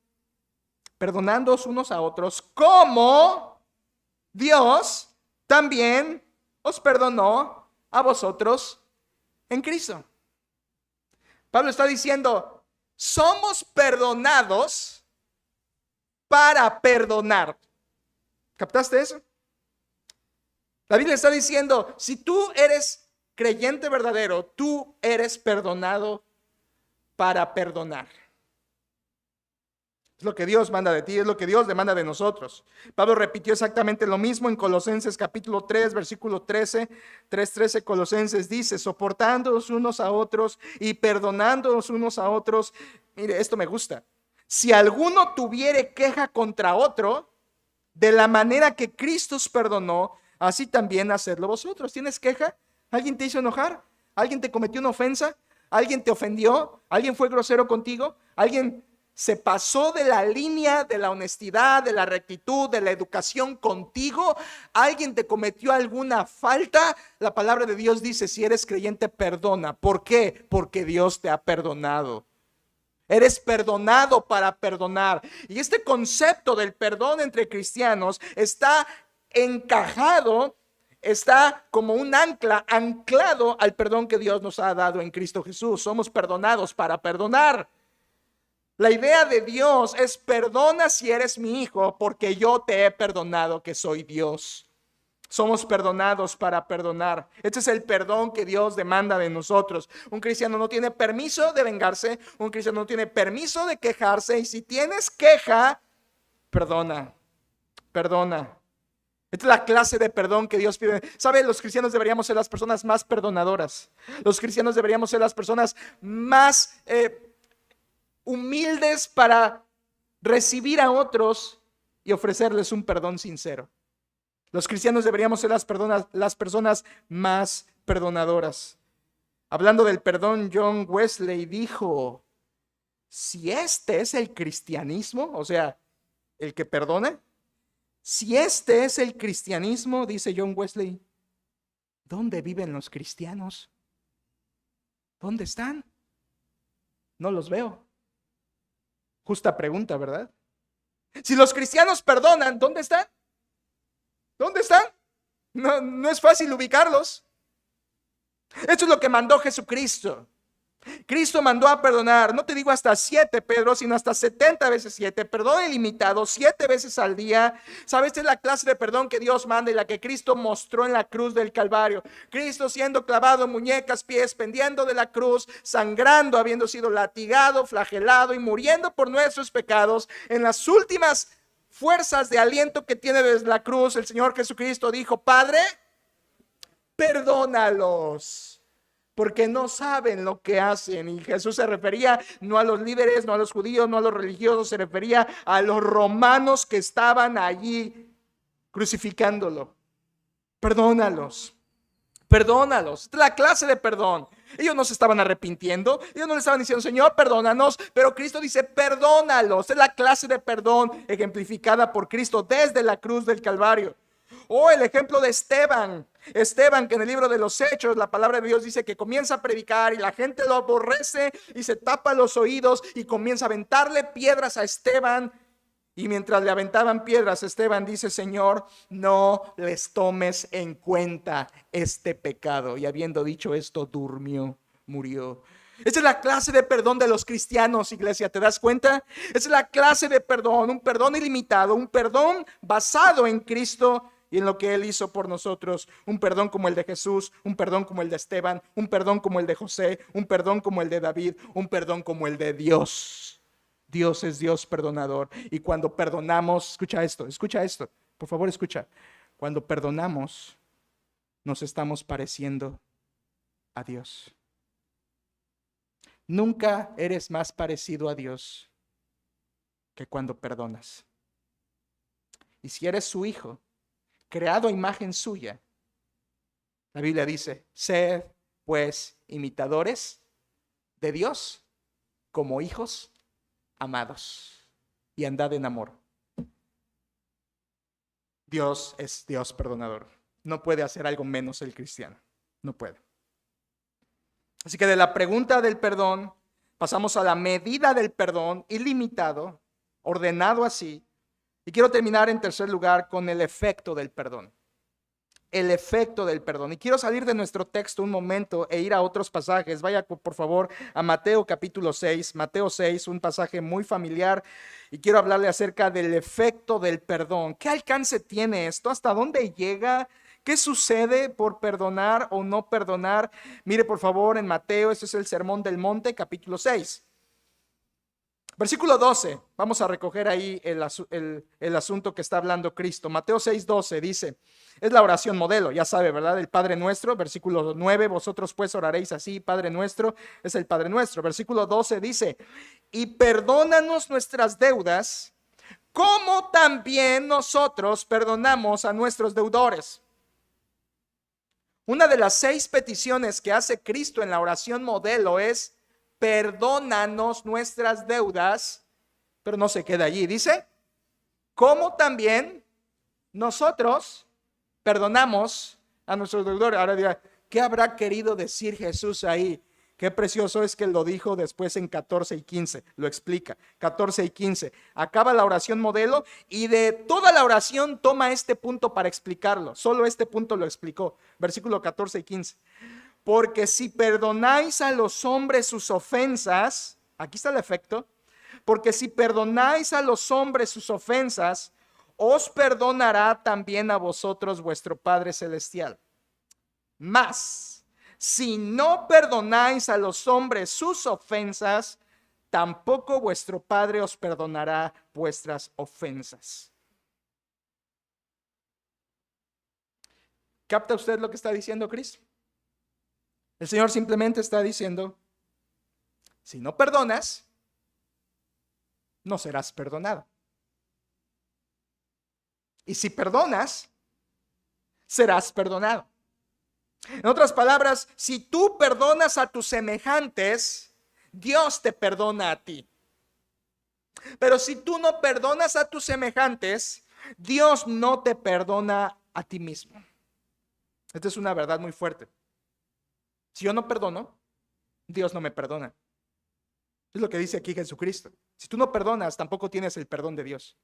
Perdonándoos unos a otros, como Dios también os perdonó a vosotros en Cristo. Pablo está diciendo, somos perdonados para perdonar. ¿Captaste eso? La Biblia está diciendo, si tú eres creyente verdadero, tú eres perdonado para perdonar. Es lo que Dios manda de ti, es lo que Dios demanda de nosotros. Pablo repitió exactamente lo mismo en Colosenses capítulo 3, versículo 13, 3:13. Colosenses dice, soportándoos unos a otros y perdonándoos unos a otros. Mire, esto me gusta. Si alguno tuviere queja contra otro, de la manera que Cristo os perdonó, así también hacedlo vosotros. ¿Tienes queja? ¿Alguien te hizo enojar? ¿Alguien te cometió una ofensa? ¿Alguien te ofendió? ¿Alguien fue grosero contigo? ¿Alguien se pasó de la línea de la honestidad, de la rectitud, de la educación contigo? ¿Alguien te cometió alguna falta? La palabra de Dios dice, si eres creyente, perdona. ¿Por qué? Porque Dios te ha perdonado. Eres perdonado para perdonar. Y este concepto del perdón entre cristianos está encajado, está como un ancla, anclado al perdón que Dios nos ha dado en Cristo Jesús. Somos perdonados para perdonar. La idea de Dios es perdona si eres mi hijo, porque yo te he perdonado que soy Dios. Somos perdonados para perdonar. Este es el perdón que Dios demanda de nosotros. Un cristiano no tiene permiso de vengarse, un cristiano no tiene permiso de quejarse, y si tienes queja, perdona. Esta es la clase de perdón que Dios pide. ¿Sabe? Los cristianos deberíamos ser las personas más perdonadoras. Los cristianos deberíamos ser las personas más humildes para recibir a otros y ofrecerles un perdón sincero. Los cristianos deberíamos ser las personas más perdonadoras. Hablando del perdón, John Wesley dijo, si este es el cristianismo, o sea, el que perdona, si este es el cristianismo, dice John Wesley, ¿dónde viven los cristianos? ¿Dónde están? No los veo. Justa pregunta, ¿verdad? Si los cristianos perdonan, ¿dónde están? ¿Dónde están? No es fácil ubicarlos. Esto es lo que mandó Jesucristo. Cristo mandó a perdonar, no te digo hasta 7, Pedro, sino hasta 70 veces 7, perdón ilimitado, 7 veces al día. ¿Sabes? Esta es la clase de perdón que Dios manda y la que Cristo mostró en la cruz del Calvario. Cristo siendo clavado, muñecas, pies, pendiendo de la cruz, sangrando, habiendo sido latigado, flagelado y muriendo por nuestros pecados. En las últimas fuerzas de aliento que tiene desde la cruz, el Señor Jesucristo dijo, Padre, perdónalos, porque no saben lo que hacen. Y Jesús se refería no a los líderes, no a los judíos, no a los religiosos, se refería a los romanos que estaban allí crucificándolo. Perdónalos. Esta es la clase de perdón. Ellos no se estaban arrepintiendo, ellos no le estaban diciendo, Señor, perdónanos, pero Cristo dice, perdónalos. Esta es la clase de perdón ejemplificada por Cristo desde la cruz del Calvario. O el ejemplo de Esteban, que en el libro de los Hechos, la palabra de Dios dice que comienza a predicar y la gente lo aborrece y se tapa los oídos y comienza a aventarle piedras a Esteban. Y mientras le aventaban piedras, Esteban dice, Señor, no les tomes en cuenta este pecado. Y habiendo dicho esto, murió. Esa es la clase de perdón de los cristianos, iglesia, ¿te das cuenta? Esa es la clase de perdón, un perdón ilimitado, un perdón basado en Cristo y en lo que Él hizo por nosotros. Un perdón como el de Jesús, un perdón como el de Esteban, un perdón como el de José, un perdón como el de David, un perdón como el de Dios. Dios es Dios perdonador. Y cuando perdonamos, escucha esto, por favor escucha. Cuando perdonamos, nos estamos pareciendo a Dios. Nunca eres más parecido a Dios que cuando perdonas. Y si eres su hijo, creado a imagen suya, la Biblia dice, sed pues imitadores de Dios como hijos amados y andad en amor. Dios es Dios perdonador. No puede hacer algo menos el cristiano. No puede. Así que de la pregunta del perdón pasamos a la medida del perdón, ilimitado, ordenado así. Y quiero terminar en tercer lugar con el efecto del perdón. El efecto del perdón. Y quiero salir de nuestro texto un momento e ir a otros pasajes. Vaya por favor a Mateo capítulo 6. Mateo 6, un pasaje muy familiar. Y quiero hablarle acerca del efecto del perdón. ¿Qué alcance tiene esto? ¿Hasta dónde llega? ¿Qué sucede por perdonar o no perdonar? Mire por favor en Mateo, este es el Sermón del Monte, capítulo 6. Versículo 12, vamos a recoger ahí el asunto que está hablando Cristo. Mateo 6:12 dice, es la oración modelo, ya sabe, ¿verdad? El Padre Nuestro. Versículo 9, vosotros pues oraréis así, Padre Nuestro, es el Padre Nuestro. Versículo 12 dice, y perdónanos nuestras deudas, como también nosotros perdonamos a nuestros deudores. Una de las 6 peticiones que hace Cristo en la oración modelo es, perdónanos nuestras deudas, pero no se queda allí, dice, como también nosotros perdonamos a nuestros deudores. Ahora dirá, ¿qué habrá querido decir Jesús ahí? Qué precioso es que lo dijo después en 14 y 15, lo explica, 14 y 15. Acaba la oración modelo y de toda la oración toma este punto para explicarlo, solo este punto lo explicó, versículo 14 y 15. Porque si perdonáis a los hombres sus ofensas, aquí está el efecto, porque si perdonáis a los hombres sus ofensas, os perdonará también a vosotros vuestro Padre Celestial. Mas, si no perdonáis a los hombres sus ofensas, tampoco vuestro Padre os perdonará vuestras ofensas. ¿Capta usted lo que está diciendo Cristo? El Señor simplemente está diciendo, si no perdonas, no serás perdonado. Y si perdonas, serás perdonado. En otras palabras, si tú perdonas a tus semejantes, Dios te perdona a ti. Pero si tú no perdonas a tus semejantes, Dios no te perdona a ti mismo. Esta es una verdad muy fuerte. Si yo no perdono, Dios no me perdona. Es lo que dice aquí Jesucristo. Si tú no perdonas, tampoco tienes el perdón de Dios.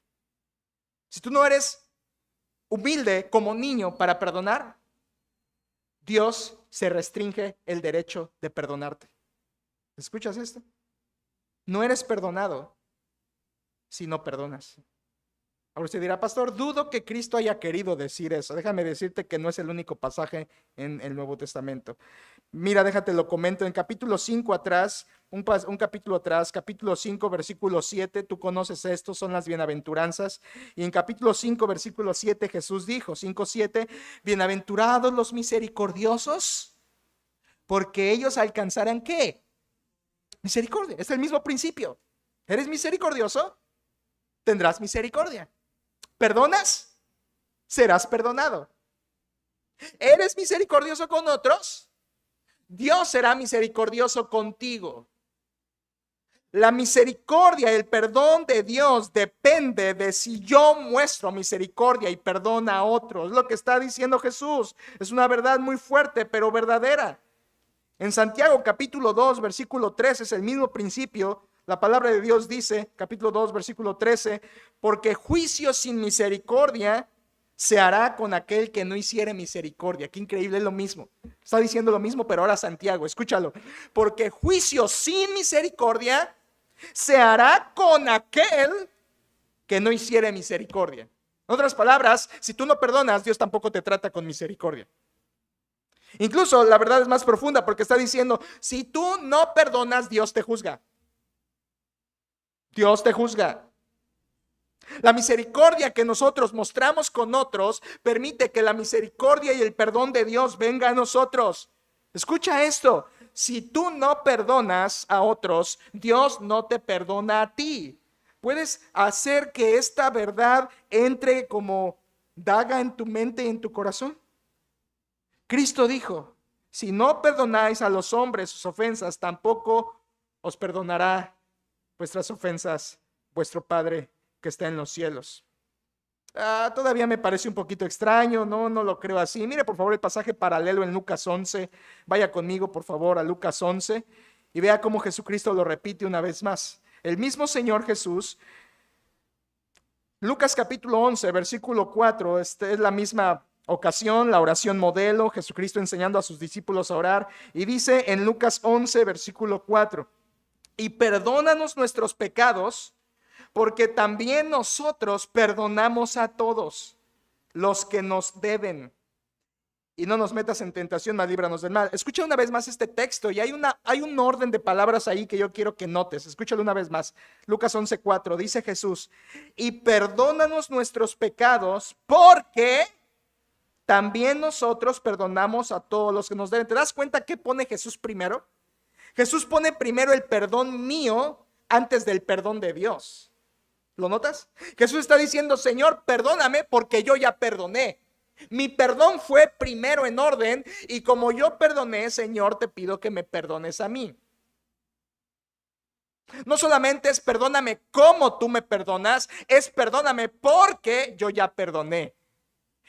Si tú no eres humilde como niño para perdonar, Dios se restringe el derecho de perdonarte. ¿Escuchas esto? No eres perdonado si no perdonas. Ahora usted dirá, pastor, dudo que Cristo haya querido decir eso. Déjame decirte que no es el único pasaje en el Nuevo Testamento. Mira, déjate lo comento. En capítulo 5 atrás, un capítulo atrás, capítulo 5, versículo 7, tú conoces esto, son las bienaventuranzas. Y en capítulo 5, versículo 7, Jesús dijo, 5:7, bienaventurados los misericordiosos, porque ellos alcanzarán ¿qué? Misericordia. Es el mismo principio. ¿Eres misericordioso? Tendrás misericordia. ¿Perdonas? Serás perdonado. ¿Eres misericordioso con otros? Dios será misericordioso contigo. La misericordia, el perdón de Dios depende de si yo muestro misericordia y perdona a otros. Es lo que está diciendo Jesús. Es una verdad muy fuerte, pero verdadera. En Santiago capítulo 2, versículo 13 es el mismo principio. La palabra de Dios dice, capítulo 2, versículo 13, porque juicio sin misericordia se hará con aquel que no hiciere misericordia. Qué increíble, es lo mismo. Está diciendo lo mismo, pero ahora Santiago, escúchalo. Porque juicio sin misericordia se hará con aquel que no hiciere misericordia. En otras palabras, si tú no perdonas, Dios tampoco te trata con misericordia. Incluso la verdad es más profunda porque está diciendo, si tú no perdonas, Dios te juzga. Dios te juzga. La misericordia que nosotros mostramos con otros permite que la misericordia y el perdón de Dios venga a nosotros. Escucha esto, si tú no perdonas a otros, Dios no te perdona a ti. ¿Puedes hacer que esta verdad entre como daga en tu mente y en tu corazón? Cristo dijo, si no perdonáis a los hombres sus ofensas, tampoco os perdonará vuestras ofensas vuestro Padre que está en los cielos. Todavía me parece un poquito extraño, no lo creo así. Mire por favor el pasaje paralelo en Lucas 11. Vaya conmigo por favor a Lucas 11 y vea cómo Jesucristo lo repite una vez más. El mismo Señor Jesús, Lucas capítulo 11, versículo 4, es la misma ocasión, la oración modelo, Jesucristo enseñando a sus discípulos a orar, y dice en Lucas 11, versículo 4, y perdónanos nuestros pecados, porque también nosotros perdonamos a todos los que nos deben. Y no nos metas en tentación, mas líbranos del mal. Escucha una vez más este texto y hay un orden de palabras ahí que yo quiero que notes. Escúchalo una vez más. Lucas 11:4 dice Jesús, y perdónanos nuestros pecados porque también nosotros perdonamos a todos los que nos deben. ¿Te das cuenta qué pone Jesús primero? Jesús pone primero el perdón mío antes del perdón de Dios. ¿Lo notas? Jesús está diciendo, Señor, perdóname porque yo ya perdoné. Mi perdón fue primero en orden y como yo perdoné, Señor, te pido que me perdones a mí. No solamente es perdóname como tú me perdonas, es perdóname porque yo ya perdoné.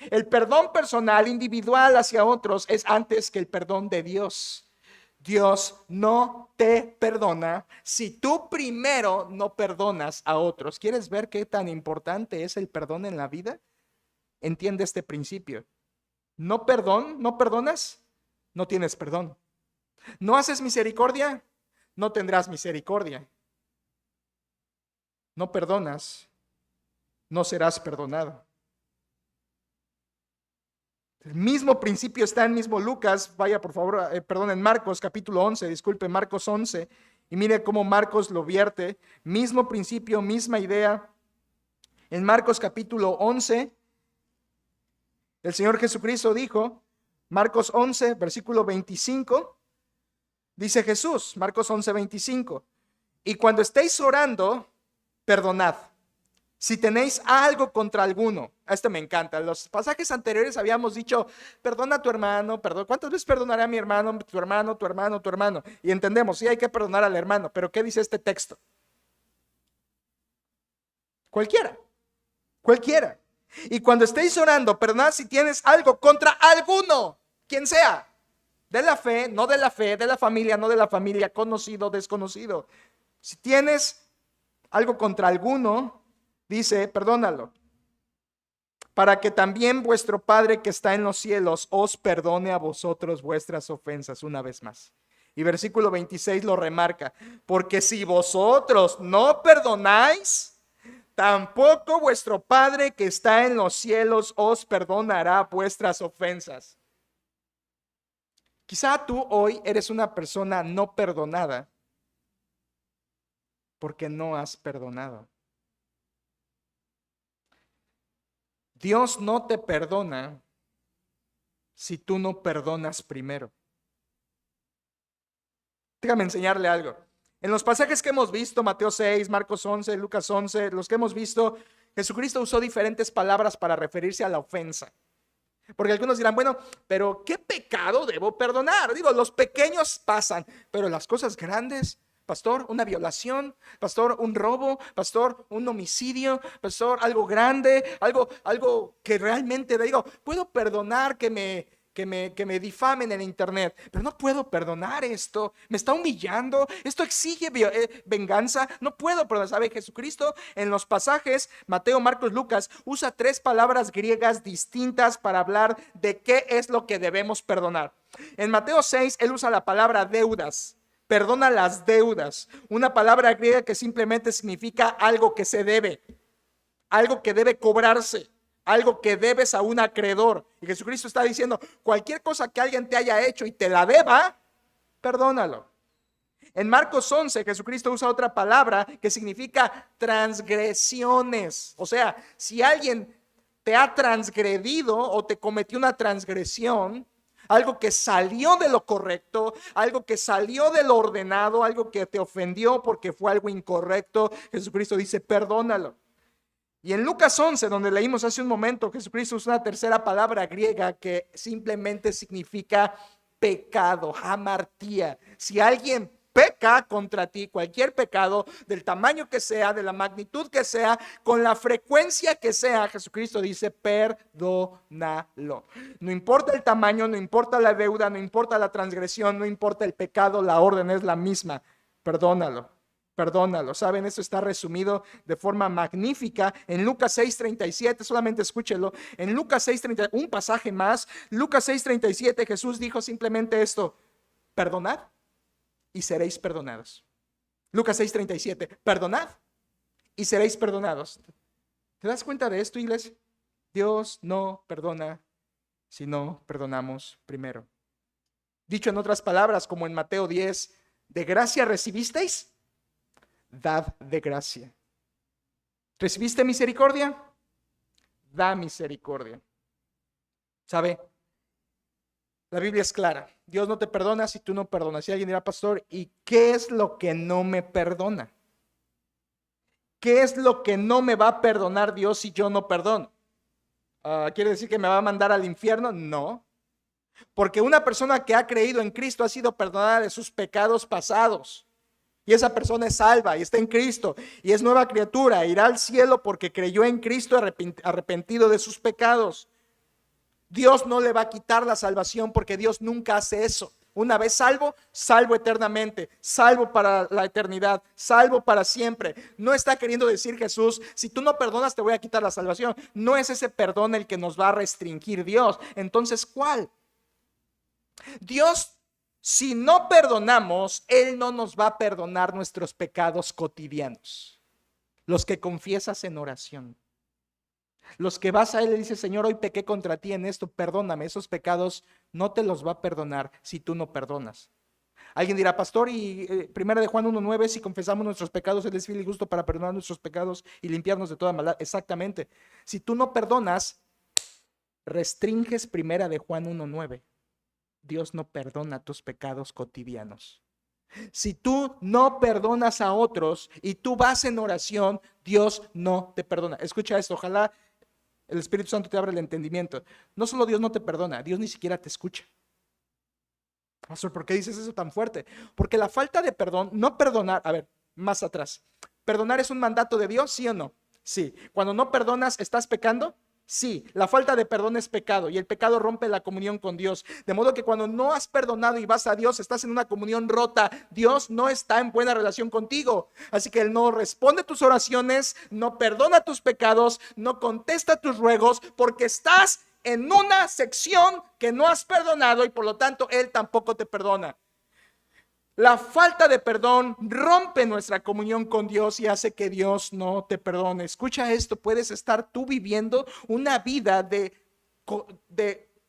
El perdón personal, individual hacia otros es antes que el perdón de Dios. Dios no te perdona si tú primero no perdonas a otros. ¿Quieres ver qué tan importante es el perdón en la vida? Entiende este principio. No perdonas, no tienes perdón. No haces misericordia, no tendrás misericordia. No perdonas, no serás perdonado. El mismo principio está en mismo Lucas, vaya por favor, en Marcos capítulo 11, disculpe, Marcos 11, y mire cómo Marcos lo vierte, mismo principio, misma idea. En Marcos capítulo 11, el Señor Jesucristo dijo, Marcos 11, versículo 25, dice Jesús, Marcos 11, 25, y cuando estéis orando, perdonad. Si tenéis algo contra alguno, este me encanta. En los pasajes anteriores habíamos dicho, perdona a tu hermano, ¿cuántas veces perdonaré a mi hermano, tu hermano, tu hermano, tu hermano? Y entendemos, sí hay que perdonar al hermano, pero ¿qué dice este texto? Cualquiera. Y cuando estéis orando, perdonad si tienes algo contra alguno, quien sea, de la fe, no de la fe, de la familia, no de la familia, conocido, desconocido. Si tienes algo contra alguno, dice, perdónalo, para que también vuestro Padre que está en los cielos os perdone a vosotros vuestras ofensas. Una vez más. Y versículo 26 lo remarca, porque si vosotros no perdonáis, tampoco vuestro Padre que está en los cielos os perdonará vuestras ofensas. Quizá tú hoy eres una persona no perdonada porque no has perdonado. Dios no te perdona si tú no perdonas primero. Déjame enseñarle algo. En los pasajes que hemos visto, Mateo 6, Marcos 11, Lucas 11, los que hemos visto, Jesucristo usó diferentes palabras para referirse a la ofensa. Porque algunos dirán, bueno, pero ¿qué pecado debo perdonar? Digo, los pequeños pasan, pero las cosas grandes, pastor, una violación, pastor, un robo, pastor, un homicidio, pastor, algo grande, algo que realmente digo, puedo perdonar que me difamen en internet, pero no puedo perdonar esto, me está humillando, esto exige venganza, no puedo perdonar. ¿Sabe? Jesucristo en los pasajes, Mateo, Marcos, Lucas, usa 3 palabras griegas distintas para hablar de qué es lo que debemos perdonar. En Mateo 6, él usa la palabra deudas. Perdona las deudas, una palabra griega que simplemente significa algo que se debe, algo que debe cobrarse. algo que debes a un acreedor. Y Jesucristo está diciendo, cualquier cosa que alguien te haya hecho y te la deba, perdónalo. En Marcos 11, Jesucristo usa otra palabra que significa transgresiones. O sea, si alguien te ha transgredido o te cometió una transgresión, algo que salió de lo correcto, algo que salió de lo ordenado, algo que te ofendió porque fue algo incorrecto, Jesucristo dice, perdónalo. Y en Lucas 11, donde leímos hace un momento, Jesucristo usa una tercera palabra griega que simplemente significa pecado, hamartía. Si alguien peca contra ti, cualquier pecado, del tamaño que sea, de la magnitud que sea, con la frecuencia que sea, Jesucristo dice, perdónalo. No importa el tamaño, no importa la deuda, no importa la transgresión, no importa el pecado, la orden es la misma. Perdónalo. Perdónalo, ¿saben? Esto está resumido de forma magnífica en Lucas 6:37, solamente escúchelo. En Lucas 6:37, un pasaje más, Lucas 6:37, Jesús dijo simplemente esto, perdonad y seréis perdonados. Lucas 6:37, perdonad y seréis perdonados. ¿Te das cuenta de esto, iglesia? Dios no perdona si no perdonamos primero. Dicho en otras palabras, como en Mateo 10, ¿de gracia recibisteis? Dad de gracia. ¿Recibiste misericordia? Da misericordia. ¿Sabe? La Biblia es clara. Dios no te perdona si tú no perdonas. Si alguien dirá, pastor, ¿y qué es lo que no me perdona? ¿Qué es lo que no me va a perdonar Dios si yo no perdono? ¿Quiere decir que me va a mandar al infierno? No. Porque una persona que ha creído en Cristo ha sido perdonada de sus pecados pasados. Y esa persona es salva y está en Cristo y es nueva criatura. Irá al cielo porque creyó en Cristo arrepentido de sus pecados. Dios no le va a quitar la salvación porque Dios nunca hace eso. Una vez salvo, salvo eternamente, salvo para la eternidad, salvo para siempre. No está queriendo decir Jesús, si tú no perdonas te voy a quitar la salvación. No es ese perdón el que nos va a restringir Dios. Entonces, ¿cuál? Dios, si no perdonamos, Él no nos va a perdonar nuestros pecados cotidianos, los que confiesas en oración, los que vas a Él y le dices, Señor, hoy pequé contra ti en esto, perdóname. Esos pecados no te los va a perdonar si tú no perdonas. Alguien dirá, pastor, y 1 de Juan 1:9, si confesamos nuestros pecados, Él es fiel y justo para perdonar nuestros pecados y limpiarnos de toda maldad. Exactamente. Si tú no perdonas, restringes 1 de Juan 1:9. Dios no perdona tus pecados cotidianos. Si tú no perdonas a otros y tú vas en oración, Dios no te perdona. Escucha esto, ojalá el Espíritu Santo te abra el entendimiento. No solo Dios no te perdona, Dios ni siquiera te escucha. Pastor, ¿por qué dices eso tan fuerte? Porque la falta de perdón, no perdonar, a ver, más atrás. ¿Perdonar es un mandato de Dios, sí o no? Sí. Cuando no perdonas, ¿estás pecando? Sí, la falta de perdón es pecado y el pecado rompe la comunión con Dios. De modo que cuando no has perdonado y vas a Dios, estás en una comunión rota. Dios no está en buena relación contigo. Así que Él no responde tus oraciones, no perdona tus pecados, no contesta tus ruegos, porque estás en una sección que no has perdonado y por lo tanto Él tampoco te perdona. La falta de perdón rompe nuestra comunión con Dios y hace que Dios no te perdone. Escucha esto, puedes estar tú viviendo una vida de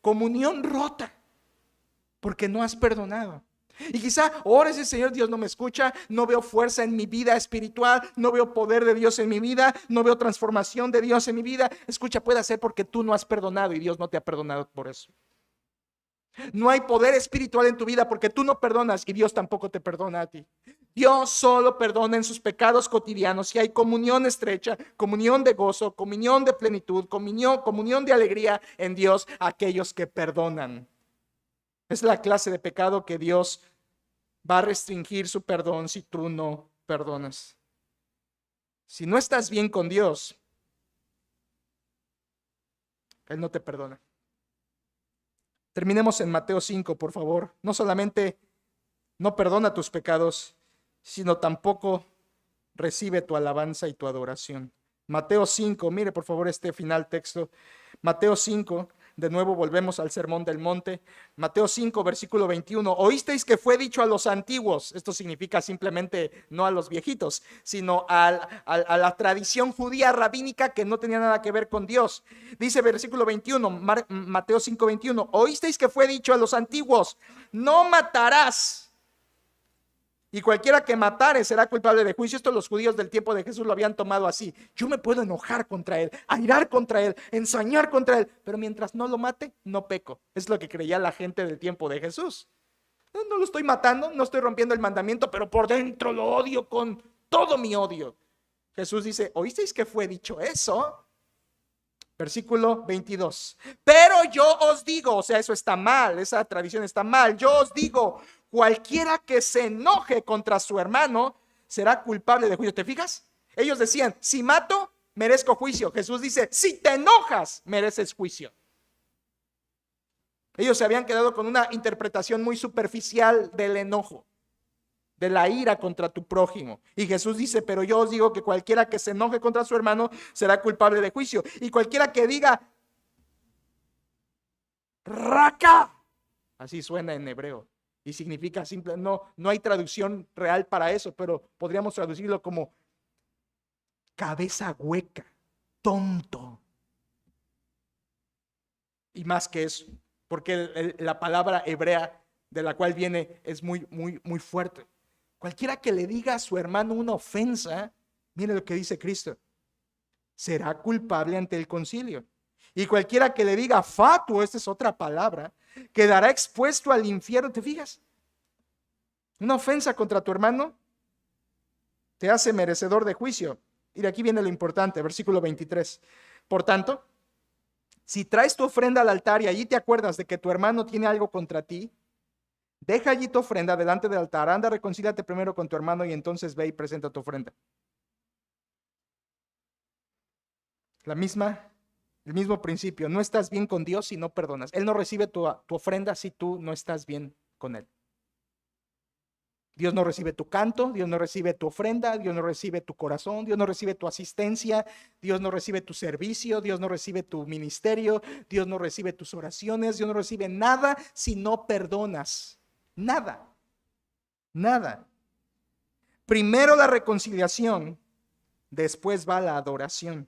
comunión rota porque no has perdonado. Y quizá ores y Señor, Dios no me escucha, no veo fuerza en mi vida espiritual, no veo poder de Dios en mi vida, no veo transformación de Dios en mi vida. Escucha, puede ser porque tú no has perdonado y Dios no te ha perdonado por eso. No hay poder espiritual en tu vida porque tú no perdonas y Dios tampoco te perdona a ti. Dios solo perdona en sus pecados cotidianos si hay comunión estrecha, comunión de gozo, comunión de plenitud, comunión de alegría en Dios a aquellos que perdonan. Es la clase de pecado que Dios va a restringir su perdón si tú no perdonas. Si no estás bien con Dios, Él no te perdona. Terminemos en Mateo 5, por favor. No solamente no perdona tus pecados, sino tampoco recibe tu alabanza y tu adoración. Mateo 5, mire por favor este final texto. Mateo 5, De nuevo volvemos al Sermón del Monte. Mateo 5, versículo 21. Oísteis que fue dicho a los antiguos. Esto significa simplemente no a los viejitos, sino a la tradición judía rabínica que no tenía nada que ver con Dios. Dice versículo 21, Mateo 5, 21. Oísteis que fue dicho a los antiguos, no matarás. Y cualquiera que matare será culpable de juicio. Esto los judíos del tiempo de Jesús lo habían tomado así. Yo me puedo enojar contra él, airar contra él, ensañar contra él, pero mientras no lo mate, no peco. Es lo que creía la gente del tiempo de Jesús. No lo estoy matando, no estoy rompiendo el mandamiento, pero por dentro lo odio con todo mi odio. Jesús dice, ¿oísteis que fue dicho eso? Versículo 22. Pero yo os digo, o sea, eso está mal, esa tradición está mal. Yo os digo, cualquiera que se enoje contra su hermano será culpable de juicio. ¿Te fijas? Ellos decían, si mato, merezco juicio. Jesús dice, si te enojas, mereces juicio. Ellos se habían quedado con una interpretación muy superficial del enojo, de la ira contra tu prójimo. Y Jesús dice, pero yo os digo que cualquiera que se enoje contra su hermano será culpable de juicio. Y cualquiera que diga, raca, así suena en hebreo. Y significa simple, no hay traducción real para eso, pero podríamos traducirlo como cabeza hueca, tonto. Y más que eso, porque la palabra hebrea de la cual viene es muy, muy, muy fuerte. Cualquiera que le diga a su hermano una ofensa, mire lo que dice Cristo, será culpable ante el concilio. Y cualquiera que le diga fatuo, esta es otra palabra, quedará expuesto al infierno. ¿Te fijas? Una ofensa contra tu hermano te hace merecedor de juicio. Y de aquí viene lo importante, versículo 23. Por tanto, si traes tu ofrenda al altar y allí te acuerdas de que tu hermano tiene algo contra ti, deja allí tu ofrenda delante del altar, anda, reconcíliate primero con tu hermano y entonces ve y presenta tu ofrenda. El mismo principio, no estás bien con Dios si no perdonas. Él no recibe tu ofrenda si tú no estás bien con Él. Dios no recibe tu canto, Dios no recibe tu ofrenda, Dios no recibe tu corazón, Dios no recibe tu asistencia, Dios no recibe tu servicio, Dios no recibe tu ministerio, Dios no recibe tus oraciones, Dios no recibe nada si no perdonas. Nada, nada. Primero la reconciliación, después va la adoración.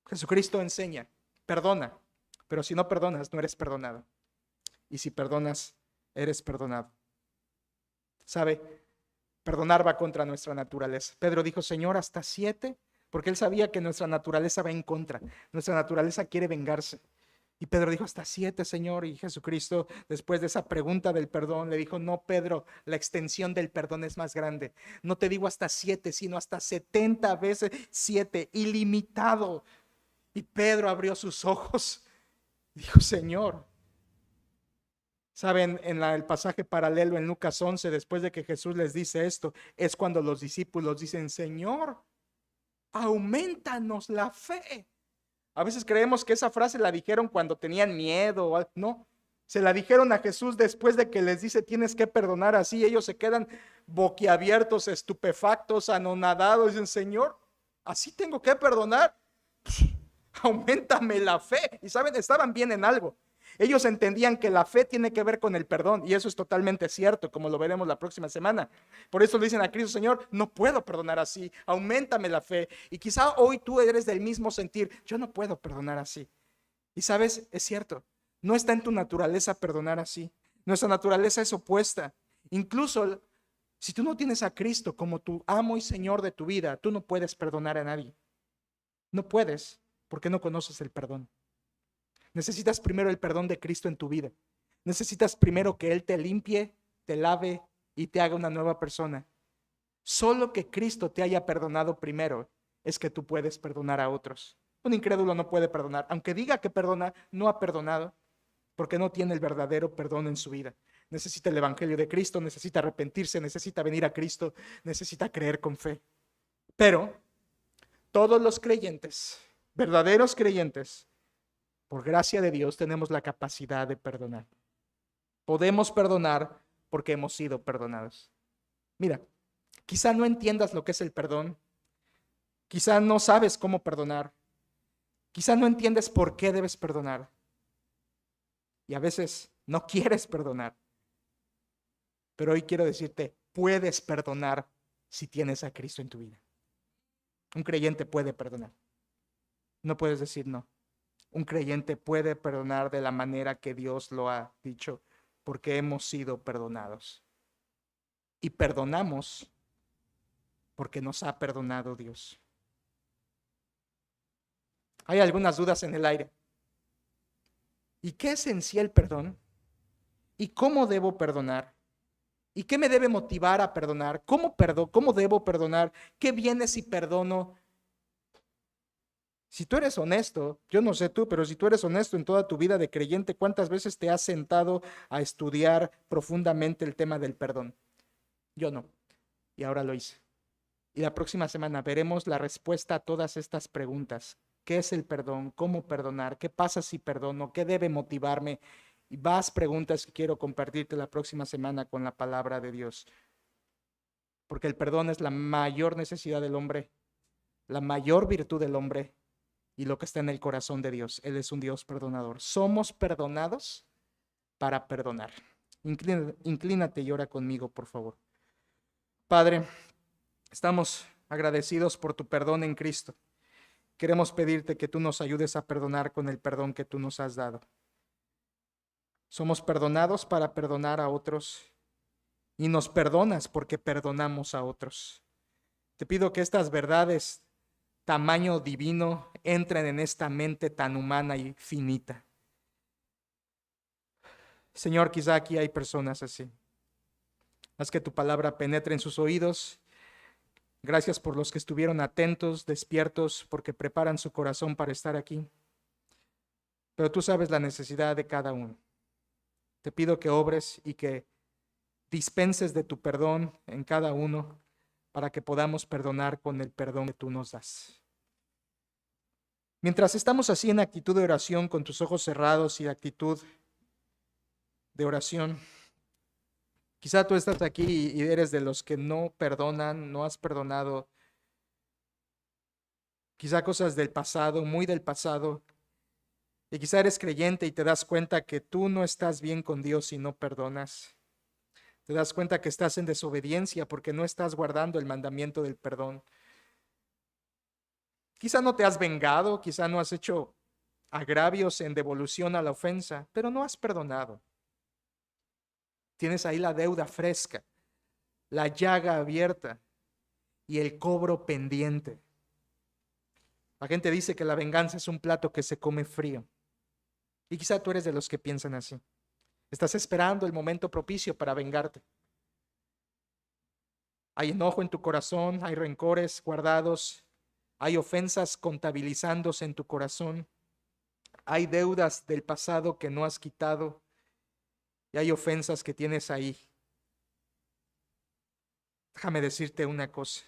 Jesucristo enseña, perdona, pero si no perdonas, no eres perdonado. Y si perdonas, eres perdonado. ¿Sabe? Perdonar va contra nuestra naturaleza. Pedro dijo, Señor, ¿hasta 7? Porque él sabía que nuestra naturaleza va en contra. Nuestra naturaleza quiere vengarse. Y Pedro dijo, hasta 7, Señor. Y Jesucristo, después de esa pregunta del perdón, le dijo, no, Pedro, la extensión del perdón es más grande. No te digo hasta 7, sino hasta 70 veces 7, ilimitado. Y Pedro abrió sus ojos. Dijo, Señor. Saben, en el pasaje paralelo en Lucas 11, después de que Jesús les dice esto, es cuando los discípulos dicen, Señor, aumentanos la fe. A veces creemos que esa frase la dijeron cuando tenían miedo. No, se la dijeron a Jesús después de que les dice, tienes que perdonar así. Ellos se quedan boquiabiertos, estupefactos, anonadados. Dicen, Señor, ¿así tengo que perdonar? Auméntame la fe. Y saben, estaban bien en algo. Ellos entendían que la fe tiene que ver con el perdón, y eso es totalmente cierto, como lo veremos la próxima semana. Por eso le dicen a Cristo, Señor, no puedo perdonar así, auméntame la fe. Y quizá hoy tú eres del mismo sentir, yo no puedo perdonar así. Y sabes, es cierto, no está en tu naturaleza perdonar así. Nuestra naturaleza es opuesta. Incluso si tú no tienes a Cristo como tu amo y Señor de tu vida, tú no puedes perdonar a nadie. No puedes, porque no conoces el perdón. Necesitas primero el perdón de Cristo en tu vida. Necesitas primero que Él te limpie, te lave y te haga una nueva persona. Solo que Cristo te haya perdonado primero es que tú puedes perdonar a otros. Un incrédulo no puede perdonar. Aunque diga que perdona, no ha perdonado porque no tiene el verdadero perdón en su vida. Necesita el evangelio de Cristo, necesita arrepentirse, necesita venir a Cristo, necesita creer con fe. Pero todos los creyentes, verdaderos creyentes, por gracia de Dios tenemos la capacidad de perdonar. Podemos perdonar porque hemos sido perdonados. Mira, quizá no entiendas lo que es el perdón. Quizá no sabes cómo perdonar. Quizá no entiendes por qué debes perdonar. Y a veces no quieres perdonar. Pero hoy quiero decirte, puedes perdonar si tienes a Cristo en tu vida. Un creyente puede perdonar. No puedes decir no. Un creyente puede perdonar de la manera que Dios lo ha dicho, porque hemos sido perdonados. Y perdonamos porque nos ha perdonado Dios. Hay algunas dudas en el aire. ¿Y qué es en sí el perdón? ¿Y cómo debo perdonar? ¿Y qué me debe motivar a perdonar? ¿Cómo debo perdonar? ¿Qué viene si perdono? Si tú eres honesto, yo no sé tú, pero si tú eres honesto en toda tu vida de creyente, ¿cuántas veces te has sentado a estudiar profundamente el tema del perdón? Yo no, y ahora lo hice. Y la próxima semana veremos la respuesta a todas estas preguntas. ¿Qué es el perdón? ¿Cómo perdonar? ¿Qué pasa si perdono? ¿Qué debe motivarme? Y más preguntas que quiero compartirte la próxima semana con la palabra de Dios. Porque el perdón es la mayor necesidad del hombre, la mayor virtud del hombre y lo que está en el corazón de Dios. Él es un Dios perdonador. Somos perdonados para perdonar. Inclínate y ora conmigo, por favor. Padre, estamos agradecidos por tu perdón en Cristo. Queremos pedirte que tú nos ayudes a perdonar con el perdón que tú nos has dado. Somos perdonados para perdonar a otros y nos perdonas porque perdonamos a otros. Te pido que estas verdades, tamaño divino, entren en esta mente tan humana y finita. Señor, quizá aquí hay personas así. Haz que tu palabra penetre en sus oídos. Gracias por los que estuvieron atentos, despiertos, porque preparan su corazón para estar aquí. Pero tú sabes la necesidad de cada uno. Te pido que obres y que dispenses de tu perdón en cada uno para que podamos perdonar con el perdón que tú nos das. Mientras estamos así en actitud de oración, con tus ojos cerrados y actitud de oración, quizá tú estás aquí y eres de los que no perdonan, no has perdonado, quizá cosas del pasado, muy del pasado, y quizá eres creyente y te das cuenta que tú no estás bien con Dios si no perdonas. Te das cuenta que estás en desobediencia porque no estás guardando el mandamiento del perdón. Quizá no te has vengado, quizá no has hecho agravios en devolución a la ofensa, pero no has perdonado. Tienes ahí la deuda fresca, la llaga abierta y el cobro pendiente. La gente dice que la venganza es un plato que se come frío. Y quizá tú eres de los que piensan así. Estás esperando el momento propicio para vengarte. Hay enojo en tu corazón, hay rencores guardados, hay ofensas contabilizándose en tu corazón, hay deudas del pasado que no has quitado y hay ofensas que tienes ahí. Déjame decirte una cosa.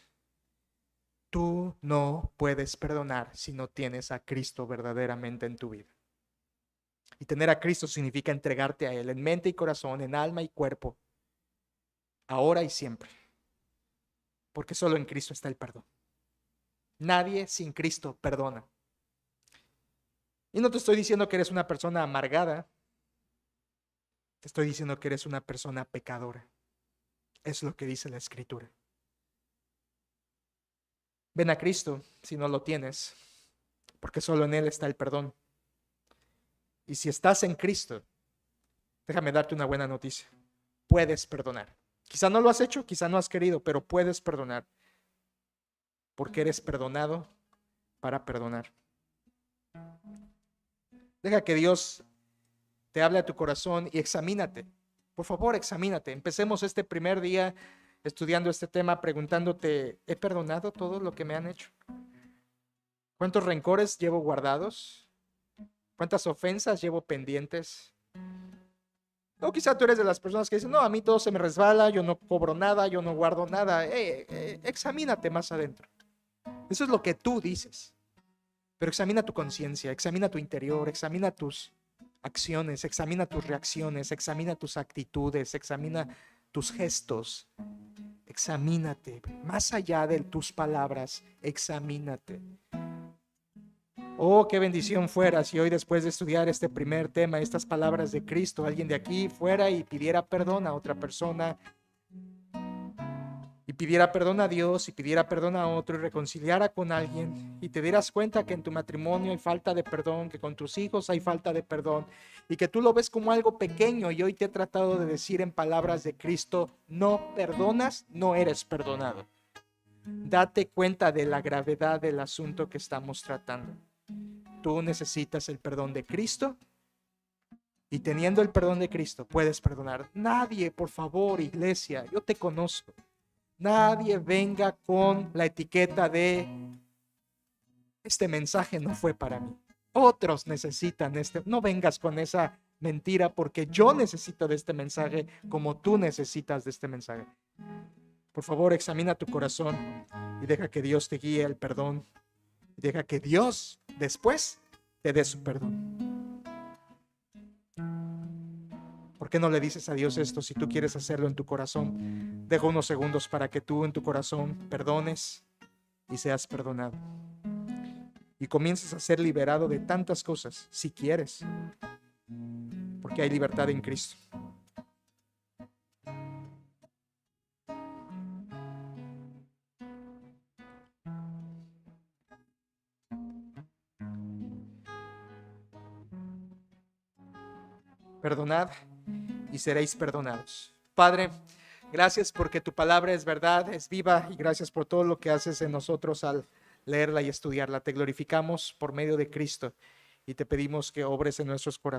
Tú no puedes perdonar si no tienes a Cristo verdaderamente en tu vida. Y tener a Cristo significa entregarte a Él en mente y corazón, en alma y cuerpo, ahora y siempre. Porque solo en Cristo está el perdón. Nadie sin Cristo perdona. Y no te estoy diciendo que eres una persona amargada. Te estoy diciendo que eres una persona pecadora. Es lo que dice la Escritura. Ven a Cristo si no lo tienes, porque solo en Él está el perdón. Y si estás en Cristo, déjame darte una buena noticia. Puedes perdonar. Quizá no lo has hecho, quizá no has querido, pero puedes perdonar. Porque eres perdonado para perdonar. Deja que Dios te hable a tu corazón y examínate. Por favor, examínate. Empecemos este primer día estudiando este tema preguntándote, ¿he perdonado todo lo que me han hecho? ¿Cuántos rencores llevo guardados? ¿Cuántas ofensas llevo pendientes? O quizá tú eres de las personas que dicen, no, a mí todo se me resbala, yo no cobro nada, yo no guardo nada. Examínate más adentro. Eso es lo que tú dices. Pero examina tu conciencia, examina tu interior, examina tus acciones, examina tus reacciones, examina tus actitudes, examina tus gestos. Examínate, más allá de tus palabras, examínate. Oh, qué bendición fuera si hoy, después de estudiar este primer tema, estas palabras de Cristo, alguien de aquí fuera y pidiera perdón a otra persona, y pidiera perdón a Dios, y pidiera perdón a otro, y reconciliara con alguien, y te dieras cuenta que en tu matrimonio hay falta de perdón, que con tus hijos hay falta de perdón, y que tú lo ves como algo pequeño, y hoy te he tratado de decir en palabras de Cristo: no perdonas, no eres perdonado. Date cuenta de la gravedad del asunto que estamos tratando. Tú necesitas el perdón de Cristo, y teniendo el perdón de Cristo puedes perdonar. Nadie, por favor, iglesia, yo te conozco. Nadie venga con la etiqueta de: este mensaje no fue para mí. Otros necesitan este. No vengas con esa mentira, porque yo necesito de este mensaje como tú necesitas de este mensaje. Por favor, examina tu corazón y deja que Dios te guíe al perdón. Deja que Dios después te dé su perdón. ¿Por qué no le dices a Dios esto si tú quieres hacerlo en tu corazón? Deja unos segundos para que tú en tu corazón perdones y seas perdonado. Y comiences a ser liberado de tantas cosas, si quieres, porque hay libertad en Cristo. Perdonad y seréis perdonados. Padre, gracias porque tu palabra es verdad, es viva, y gracias por todo lo que haces en nosotros al leerla y estudiarla. Te glorificamos por medio de Cristo y te pedimos que obres en nuestros corazones.